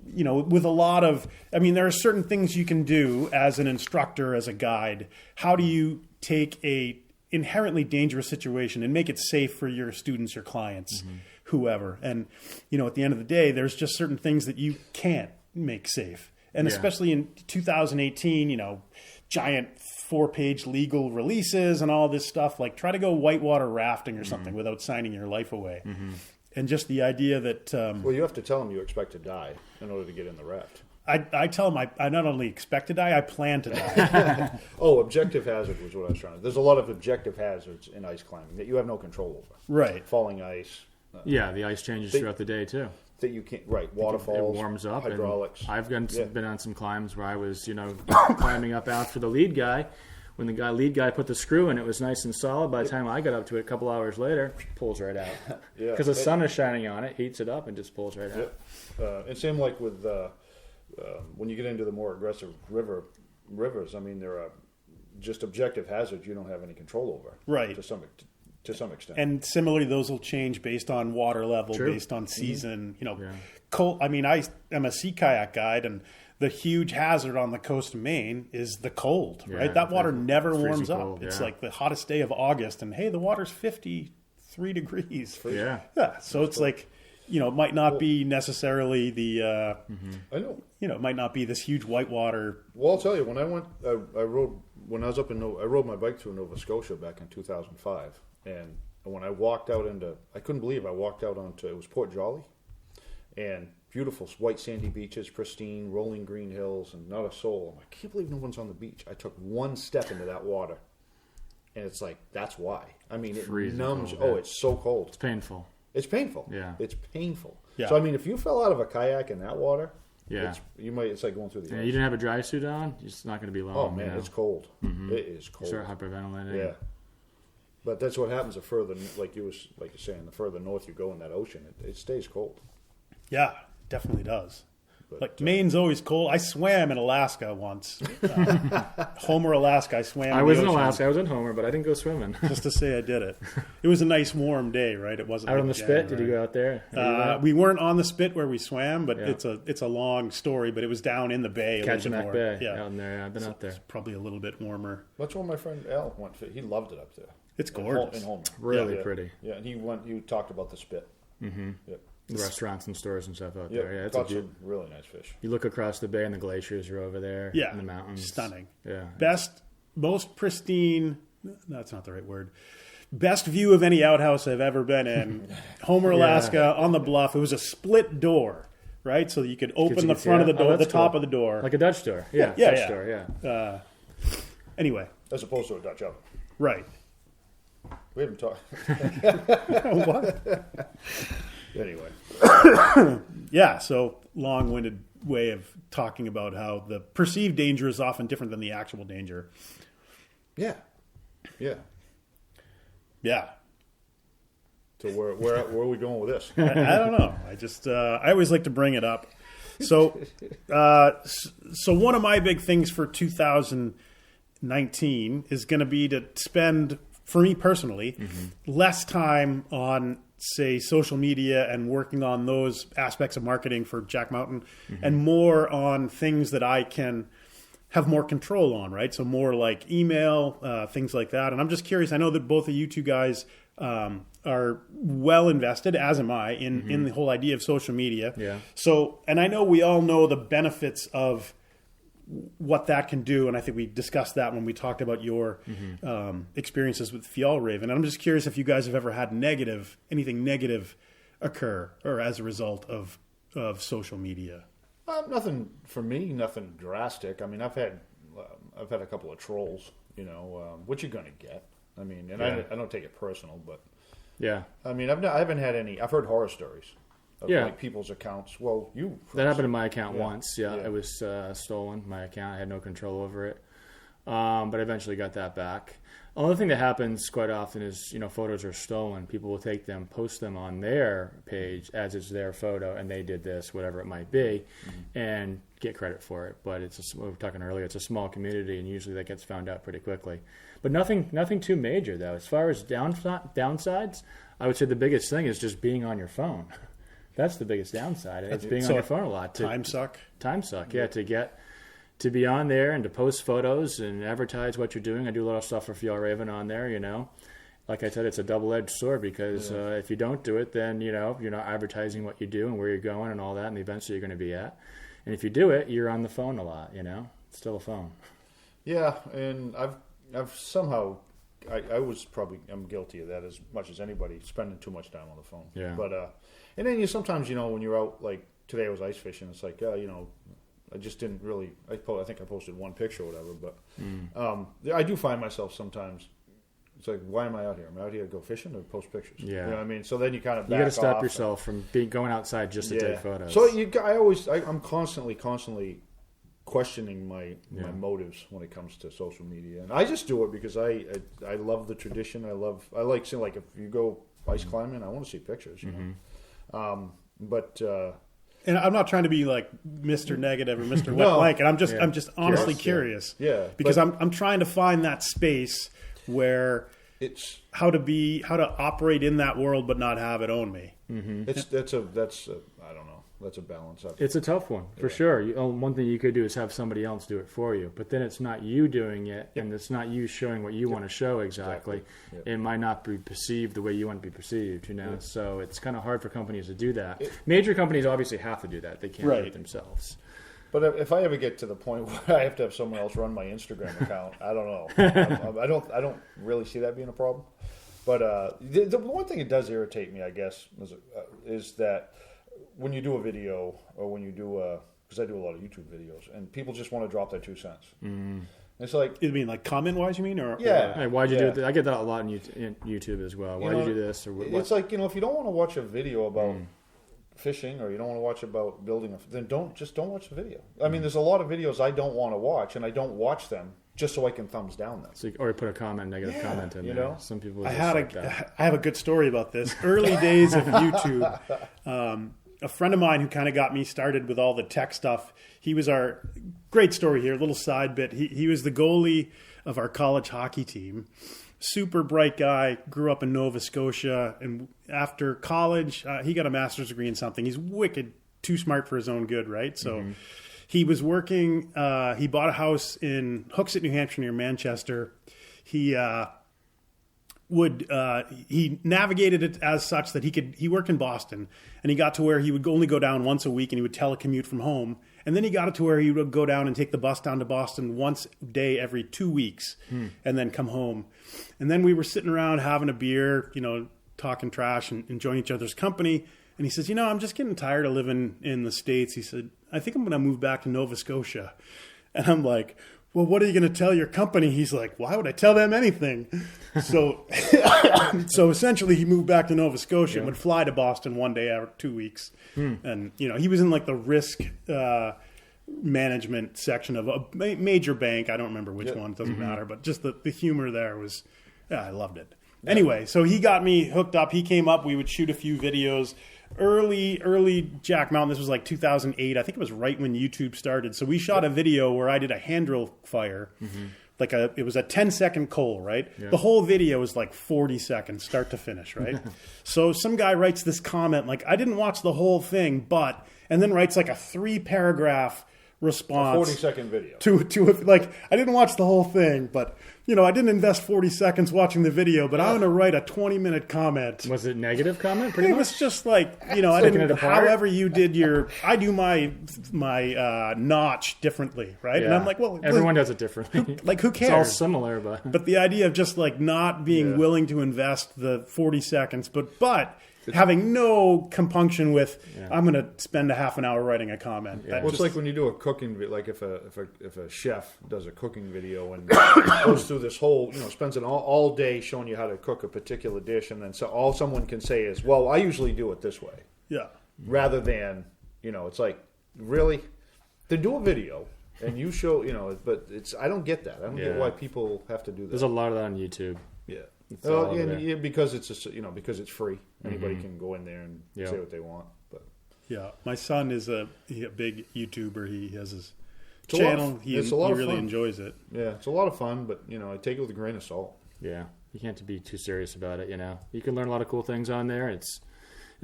with a lot of, there are certain things you can do as an instructor, as a guide. How do you take a inherently dangerous situation and make it safe for your students, your clients, whoever? And, at the end of the day, there's just certain things that you can't make safe. And especially in 2018, giant 4-page legal releases and all this stuff, like try to go whitewater rafting or something without signing your life away. And just the idea that... well, you have to tell them you expect to die in order to get in the raft. I tell them I not only expect to die, I plan to die. Objective hazard was what I was trying to... There's a lot of objective hazards in ice climbing that you have no control over. Right. Falling ice. The ice changes throughout the day, too. That you can't... Right. Waterfalls. It warms up. Hydraulics. I've been on some climbs where I was, climbing up after the lead guy. When the lead guy put the screw in, it was nice and solid. By the time I got up to it a couple hours later, it pulls right out. Because the sun is shining on it, heats it up, and just pulls right out. And same like with when you get into the more aggressive rivers, there are just objective hazards you don't have any control over. Right. To some extent. And similarly, those will change based on water level, based on season. Cold. I am a sea kayak guide, and the huge hazard on the coast of Maine is the cold, right? That water never warms up. Cold, it's like the hottest day of August, and hey, the water's 53 degrees. Yeah. So it's like, it might not be necessarily the, I know. It might not be this huge whitewater. Well, I'll tell you, when I went, I rode my bike through Nova Scotia back in 2005, and when I walked out I couldn't believe I walked out onto, it was Port Jolly, and beautiful white sandy beaches, pristine, rolling green hills, and not a soul. I can't believe no one's on the beach. I took one step into that water, and it's like, that's why. it Freezing numbs. cold, it's so cold. It's painful. It's painful. Yeah. It's painful. Yeah. So, if you fell out of a kayak in that water, Yeah. It's like going through the ice. You didn't have a dry suit on, it's not going to be long. Oh, man, it's cold. It is cold. Start hyperventilating. Yeah. But that's what happens the further, like you're saying, the further north you go in that ocean, it stays cold. Yeah, definitely does. But, Maine's always cold. I swam in Alaska once. Homer, Alaska. I swam. I was in Alaska. I was in Homer, but I didn't go swimming. Just to say I did it. It was a nice warm day, right? It wasn't Out like on the spit? Did you go out there? We weren't on the spit where we swam, but it's a long story. But it was down in the bay. Kachemak Bay. Yeah, out in there. I've been out there. It's probably a little bit warmer. That's where my friend Al went. He loved it up there. It's gorgeous. In Homer. Really pretty. Yeah, and he talked about the spit. Mm-hmm. Yep. The restaurants and stores and stuff out Yep. there. Yeah, it's caught some really nice fish. You look across the bay and the glaciers are over there. Yeah, in the mountains. Stunning. Yeah. Most pristine. That's not the right word. Best view of any outhouse I've ever been in. Homer, Alaska, on the bluff. It was a split door, right? So you could open the front of the door, the top of the door. Like a Dutch door. Yeah. Yeah. Dutch door, yeah. Anyway. As opposed to a Dutch oven. Right. We haven't talked. What? Anyway. Yeah, so long-winded way of talking about how the perceived danger is often different than the actual danger. Yeah. Yeah. Yeah. So where are we going with this? I don't know. I always like to bring it up. So one of my big things for 2019 is going to be to spend, for me personally, less time on, say, social media and working on those aspects of marketing for Jack Mountain, and more on things that I can have more control on, right? So more like email, things like that. And I'm just curious. I know that both of you two guys are well invested, as am I, in the whole idea of social media. Yeah. So, and I know we all know the benefits of what that can do, and I think we discussed that when we talked about your experiences with Fjallraven. And I'm just curious if you guys have ever had anything negative occur, or as a result of social media. Nothing for me. Nothing drastic. I mean, I've had a couple of trolls. What you're going to get. I mean, and I don't take it personal, but Yeah. I mean, I haven't had any. I've heard horror stories of Yeah. like people's accounts. Well, That happened in my account Yeah. once. Yeah, Yeah. it was stolen. My account, I had no control over it, but I eventually got that back. Another thing that happens quite often is, photos are stolen. People will take them, post them on their page as it's their photo, and they did this, whatever it might be, and get credit for it. But we were talking earlier, it's a small community, and usually that gets found out pretty quickly. But nothing too major, though. As far as downsides, I would say the biggest thing is just being on your phone. That's the biggest downside. It's being on your phone a lot. Time suck. Yeah, to be on there and to post photos and advertise what you're doing. I do a lot of stuff for Fjallraven on there, Like I said, it's a double-edged sword because if you don't do it, then, you're not advertising what you do and where you're going and all that and the events that you're going to be at. And if you do it, you're on the phone a lot, It's still a phone. Yeah, and I've somehow, I'm guilty of that as much as anybody, spending too much time on the phone. Yeah. But, and then sometimes, when you're out, like today I was ice fishing, it's like, I just didn't really, I think I posted one picture or whatever, but I do find myself sometimes, it's like, why am I out here? Am I out here to go fishing or post pictures? Yeah. You know what I mean? So then you kind of You got to stop off yourself from going outside just to take photos. So I'm constantly questioning my motives when it comes to social media, and I just do it because I love the tradition. I like seeing, like, if you go ice climbing, I want to see pictures. And I'm not trying to be like Mr. Negative or Mr. Wet Blanket. I'm just honestly curious. Yeah. Because I'm trying to find that space where it's how to operate in that world but not have it own me. That's I don't know. That's a balance. It's a tough one, for sure. One thing you could do is have somebody else do it for you, but then it's not you doing it, and it's not you showing what you want to show exactly. It might not be perceived the way you want to be perceived, So it's kind of hard for companies to do that. Major companies obviously have to do that. They can't do it themselves. But if I ever get to the point where I have to have someone else run my Instagram account, I don't know. I don't really see that being a problem. But the one thing it does irritate me, I guess, is that when you do a video or when you do because I do a lot of YouTube videos, and people just want to drop their 2 cents. It's like, You mean like comment-wise, you mean? Or Hey, why'd you do it? I get that a lot in YouTube as well. Why'd you do this? Or what? It's like, if you don't want to watch a video about fishing, or you don't want to watch about building, then don't watch the video. I mean, there's a lot of videos I don't want to watch, and I don't watch them just so I can thumbs down them. So, or you put a negative comment in there. Some people. I have a good story about this. Early days of YouTube. A friend of mine who kind of got me started with all the tech stuff. He was our great story here. A little side bit. He was the goalie of our college hockey team. Super bright guy. Grew up in Nova Scotia, and after college, he got a master's degree in something. He's wicked, too smart for his own good, right? So he was working. He bought a house in Hooksett, New Hampshire, near Manchester. He navigated it as such that he worked in Boston, and he got to where he would only go down once a week, and he would telecommute from home. And then he got it to where he would go down and take the bus down to Boston once a day every 2 weeks, and then come home. And then we were sitting around having a beer, talking trash and enjoying each other's company. And he says, I'm just getting tired of living in the States. He said, I think I'm going to move back to Nova Scotia. And I'm like, well, what are you going to tell your company? He's like, why would I tell them anything? So so essentially he moved back to Nova Scotia and would fly to Boston one day every 2 weeks. And, he was in like the risk management section of a major bank. I don't remember which one. It doesn't matter. But just the humor there was, I loved it. Anyway, so he got me hooked up. He came up. We would shoot a few videos. Early Jack Mountain. This was like 2008. I think it was right when YouTube started. So we shot a video where I did a hand drill fire. It was a 10-second coal, right? Yeah. The whole video was like 40 seconds, start to finish, right? So some guy writes this comment like, I didn't watch the whole thing, and then writes like a 3-paragraph response. A 40-second video. I didn't watch the whole thing, but I didn't invest 40 seconds watching the video, but I'm going to write a 20-minute comment. Was it negative comment? Pretty much? It was just like, I didn't, however you did I do my notch differently, right? Yeah. And I'm like, well, everyone does it differently. Who cares? It's all similar, but the idea of just like not being willing to invest the 40 seconds, but having no compunction with, I'm going to spend a half an hour writing a comment. Yeah. It's like when you do a cooking video, like if a chef does a cooking video and goes through this whole, spends it all day showing you how to cook a particular dish, and then all someone can say is, well, I usually do it this way. Yeah. Rather than, it's like, really? Then do a video and you show, but I don't get that. I don't get why people have to do that. There's a lot of that on YouTube. Yeah. Well, because it's because it's free. Anybody can go in there and say what they want. But my son is a big YouTuber. He has his channel. He really enjoys it. Yeah, it's a lot of fun, but I take it with a grain of salt. Yeah, you can't be too serious about it. You can learn a lot of cool things on there.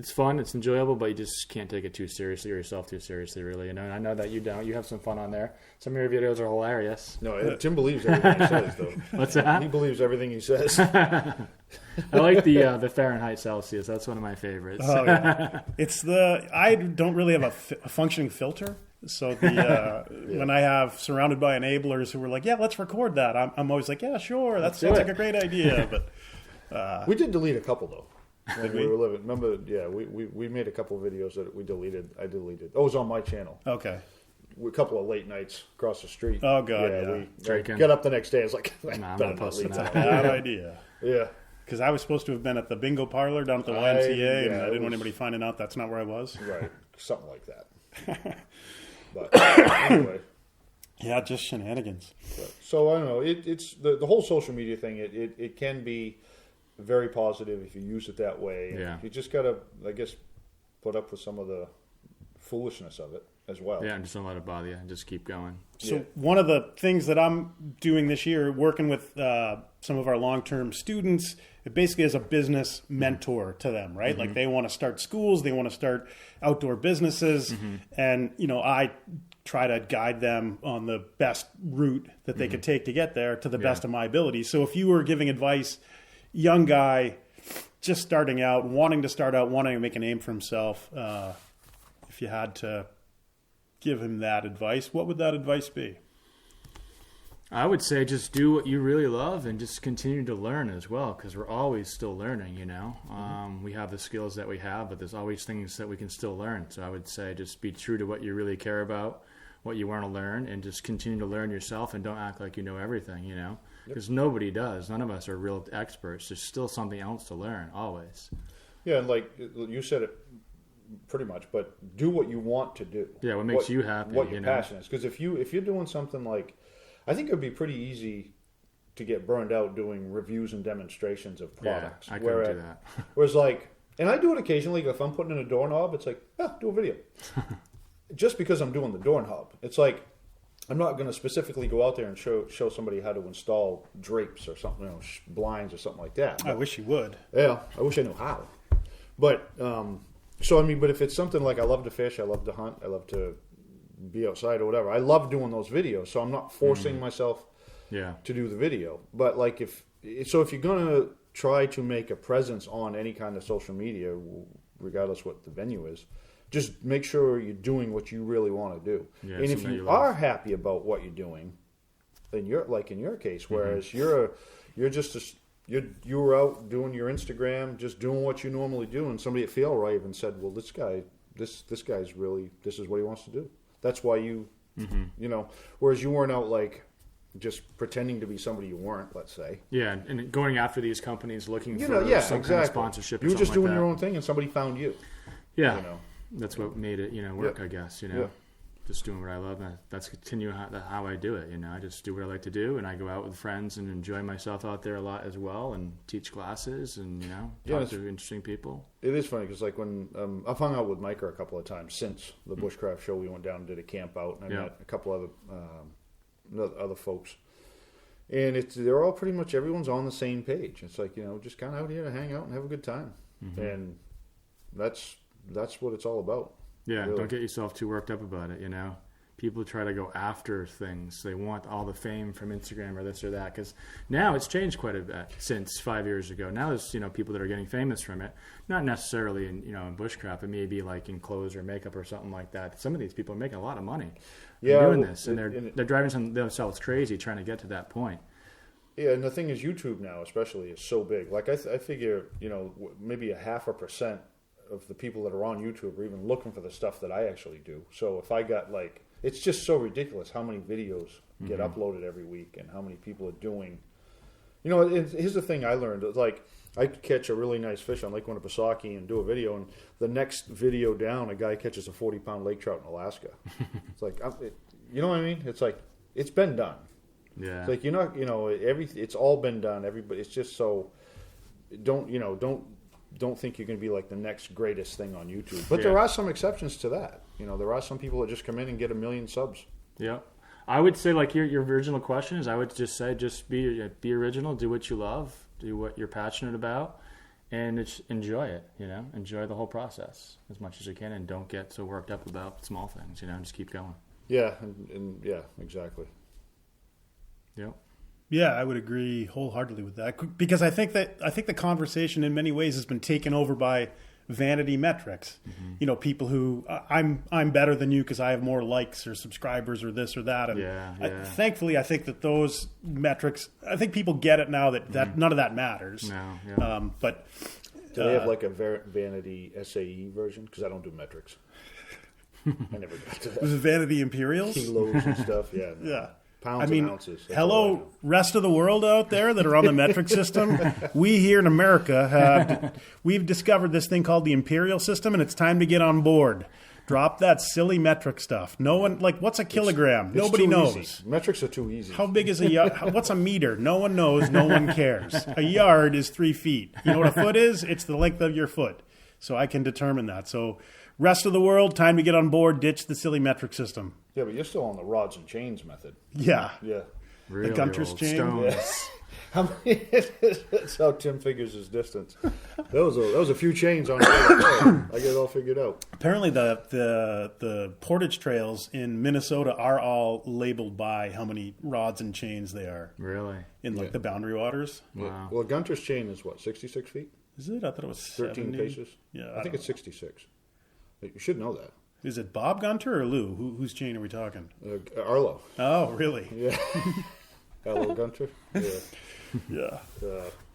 It's fun, it's enjoyable, but you just can't take it too seriously or yourself too seriously, really. And I know that you don't. You have some fun on there. Some of your videos are hilarious. No, Tim believes everything he says, though. What's that? He believes everything he says. I like the Fahrenheit Celsius. That's one of my favorites. Oh, yeah. I don't really have a functioning filter. So when I have surrounded by enablers who were like, yeah, let's record that, I'm always like, yeah, sure, that sounds like a great idea. But we did delete a couple, though. When we were living, remember? Yeah, we made a couple of videos that we deleted. I deleted. Oh, it was on my channel. Okay. A couple of late nights across the street. Oh God, yeah. We get up the next day. It's like, I'm not posting that. Bad idea. Yeah. Because I was supposed to have been at the bingo parlor down at the YMCA, and I didn't want anybody finding out that's not where I was. Right, something like that. But anyway. Yeah, just shenanigans. So I don't know. It's the whole social media thing. It can be very positive if you use it that way. Yeah. You just gotta, I guess, put up with some of the foolishness of it as well. Yeah, and just don't let it bother you, and just keep going. So one of the things that I'm doing this year, working with some of our long-term students, it basically is a business mentor to them, right? Like they want to start schools, they want to start outdoor businesses, and I try to guide them on the best route that they could take to get there to the best of my ability. So if you were giving advice, young guy, just starting out, wanting to make a name for himself, if you had to give him that advice, what would that advice be? I would say just do what you really love and just continue to learn as well, because we're always still learning, We have the skills that we have, but there's always things that we can still learn. So I would say just be true to what you really care about, what you want to learn, and just continue to learn yourself and don't act like you know everything, Because nobody does. None of us are real experts. There's still something else to learn, always. Yeah, and like you said it pretty much, but do what you want to do. Yeah, what makes you happy. What your passion is. Because if you're doing something like, I think it would be pretty easy to get burned out doing reviews and demonstrations of products. Yeah, I couldn't do that. Whereas like, and I do it occasionally, if I'm putting in a doorknob, it's like, do a video. Just because I'm doing the doorknob. It's like, I'm not going to specifically go out there and show somebody how to install drapes or something, blinds or something like that. I wish you would. Yeah, I wish I knew how. But, but if it's something like I love to fish, I love to hunt, I love to be outside or whatever, I love doing those videos, so I'm not forcing myself to do the video. But like if you're going to try to make a presence on any kind of social media, regardless what the venue is, just make sure you're doing what you really want to do. Yeah, and if you are happy about what you're doing, then you're like in your case, whereas you're out doing your Instagram, just doing what you normally do, and somebody at Feel even said, well, this guy's really, this is what he wants to do. That's why whereas you weren't out like just pretending to be somebody you weren't, let's say. Yeah, and going after these companies looking for Yeah, some exactly. kind of sponsorship. You were just doing like your own thing, and somebody found you. Yeah, You know. that's what made it work. Yeah. I guess Yeah. just doing what I love. And that's continue how I do it. I just do what I like to do, and I go out with friends and enjoy myself out there a lot as well, and teach classes and talk to interesting people. It is funny because like when I've hung out with Micah a couple of times since the Bushcraft show, we went down and did a camp out, and I met a couple other folks, and they're all pretty much everyone's on the same page. It's like just kind of out here to hang out and have a good time, and that's what it's all about. Yeah, really. Don't get yourself too worked up about it. People try to go after things. They want all the fame from Instagram or this or that. Because now it's changed quite a bit since 5 years ago. Now there's people that are getting famous from it. Not necessarily in in bushcraft, but maybe like in clothes or makeup or something like that. Some of these people are making a lot of money doing this, and they're driving themselves crazy trying to get to that point. Yeah, and the thing is, YouTube now especially is so big. Like I figure, maybe 0.5% of the people that are on YouTube are even looking for the stuff that I actually do. So if I got it's just so ridiculous how many videos get uploaded every week and how many people are doing. Here's the thing I learned. Like I could catch a really nice fish on Lake Winnipesaukee and do a video, and the next video down, a guy catches a 40-pound lake trout in Alaska. It's like, you know what I mean? It's like it's been done. Yeah. It's like it's all been done. Everybody, it's just so don't think you're going to be like the next greatest thing on YouTube. But there are some exceptions to that. There are some people that just come in and get 1 million subs. Yeah. I would say like your original question is I would just say just be original, do what you love, do what you're passionate about, and enjoy it, Enjoy the whole process as much as you can, and don't get so worked up about small things, just keep going. Yeah, and yeah, exactly. Yep. Yeah, I would agree wholeheartedly with that, because I think the conversation in many ways has been taken over by vanity metrics. People who I'm better than you because I have more likes or subscribers or this or that. And thankfully, I think that those metrics, I think people get it now that none of that matters. No. Yeah. But do they have like a vanity SAE version? Because I don't do metrics. I never got to that. Was it Vanity Imperials? Kilos and stuff. Yeah. No. Yeah. Pounds and ounces. Hello, rest of the world out there that are on the metric system. We here in America, we've discovered this thing called the imperial system, and it's time to get on board. Drop that silly metric stuff. No one, what's a kilogram? Nobody knows. Easy. Metrics are too easy. How big is a yard? What's a meter? No one knows. No one cares. A yard is 3 feet. You know what a foot is? It's the length of your foot. So I can determine that. So rest of the world, time to get on board. Ditch the silly metric system. Yeah, but you're still on the rods and chains method. Yeah. Yeah. Really the Gunter's old chain. stones. That's how Tim figures his distance. That was a few chains on I get it all figured out. Apparently the portage trails in Minnesota are all labeled by how many rods and chains they are. Really? In the boundary waters. Wow. Well, Gunter's chain is what, 66 feet? Is it? I thought it was 13 70. paces? Yeah. I think it's 66. You should know that. Is it Bob Gunter or Lou? Whose chain are we talking? Arlo. Oh, really? Yeah. Hello, Gunter. Yeah. Yeah.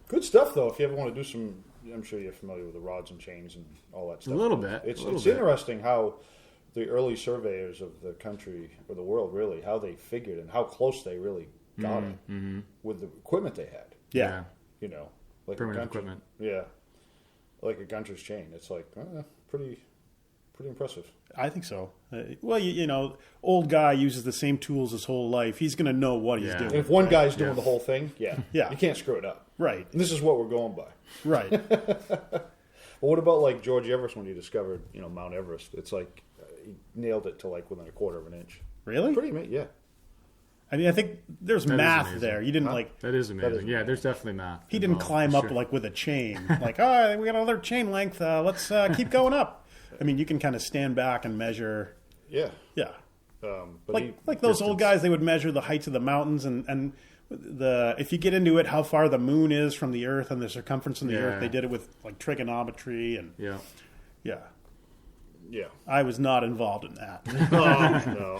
Good stuff, though. If you ever want to do some, I'm sure you're familiar with the rods and chains and all that stuff. A little bit. It's interesting how the early surveyors of the country, or the world really, how they figured and how close they really got it with the equipment they had. Yeah. Like primitive equipment. Yeah. Like a Gunter's chain. It's like pretty impressive. I think so. Well, old guy uses the same tools his whole life. He's going to know what he's doing. And if one guy's doing the whole thing, you can't screw it up. Right. And this is what we're going by. Right. But what about like George Everest when he discovered, Mount Everest? It's like he nailed it to like within a quarter of an inch. Really? Pretty amazing, yeah. I mean, I think there's math there. You didn't That is amazing. Yeah, there's definitely math. He didn't climb up with a chain. Like, we got another chain length. Let's keep going up. I mean, you can kind of stand back and measure. Yeah. Yeah. But like those old guys, they would measure the heights of the mountains and if you get into it, how far the moon is from the Earth and the circumference of the Earth. They did it with like trigonometry and yeah. I was not involved in that. No.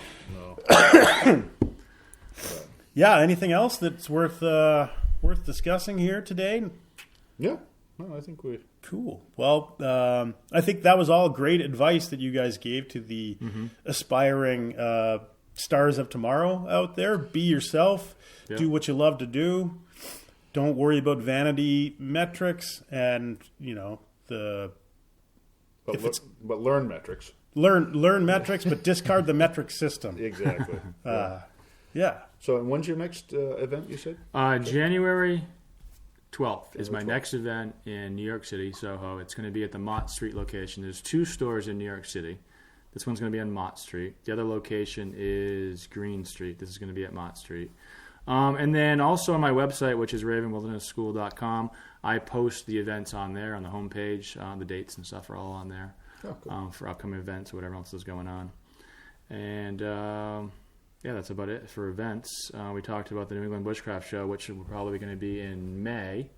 Yeah. Anything else that's worth discussing here today? Yeah. No, I think we. Cool. Well, I think that was all great advice that you guys gave to the aspiring stars of tomorrow out there. Be yourself. Yep. Do what you love to do. Don't worry about vanity metrics and, But learn metrics. Learn metrics, but discard the metric system. Exactly. Yeah. So, and when's your next event, you said? January 12th is my next event in New York City, Soho. It's going to be at the Mott Street location. There's 2 stores in New York City. This one's going to be on Mott Street. The other location is Green Street. This is going to be at Mott Street. And then also on my website, which is ravenwildernesschool.com, I post the events on there on the homepage. The dates and stuff are all on there for upcoming events or whatever else is going on. And that's about it for events. We talked about the New England Bushcraft Show, which we're probably going to be in May.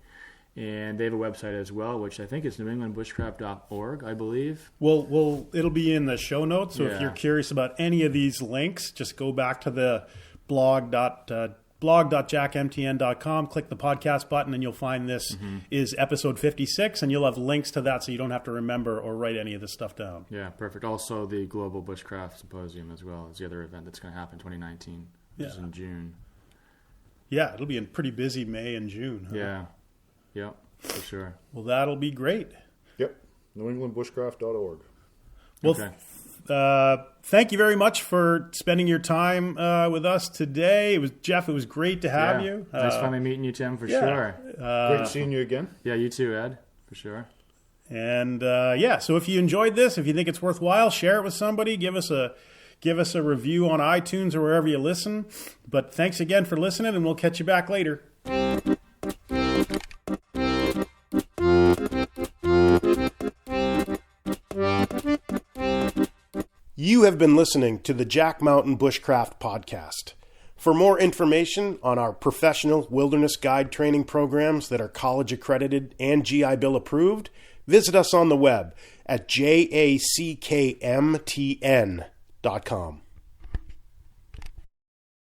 And they have a website as well, which I think is newenglandbushcraft.org, I believe. Well, it'll be in the show notes. So if you're curious about any of these links, just go back to the blog.jackmtn.com, click the podcast button, and you'll find this is episode 56, and you'll have links to that so you don't have to remember or write any of this stuff down. Yeah, perfect. Also, the Global Bushcraft Symposium as well is the other event that's going to happen in 2019, which is in June. Yeah, it'll be in pretty busy May and June. Huh? Yeah. Yep, for sure. Well, that'll be great. Yep, newenglandbushcraft.org. Well, thank you very much for spending your time with us today. It was great to have you. Nice finally meeting you, Tim, for sure. Great seeing you again. Yeah, you too, Ed, for sure. And so if you enjoyed this, if you think it's worthwhile, share it with somebody. Give us a review on iTunes or wherever you listen. But thanks again for listening, and we'll catch you back later. You have been listening to the Jack Mountain Bushcraft Podcast. For more information on our professional wilderness guide training programs that are college accredited and GI Bill approved, visit us on the web at jackmtn.com.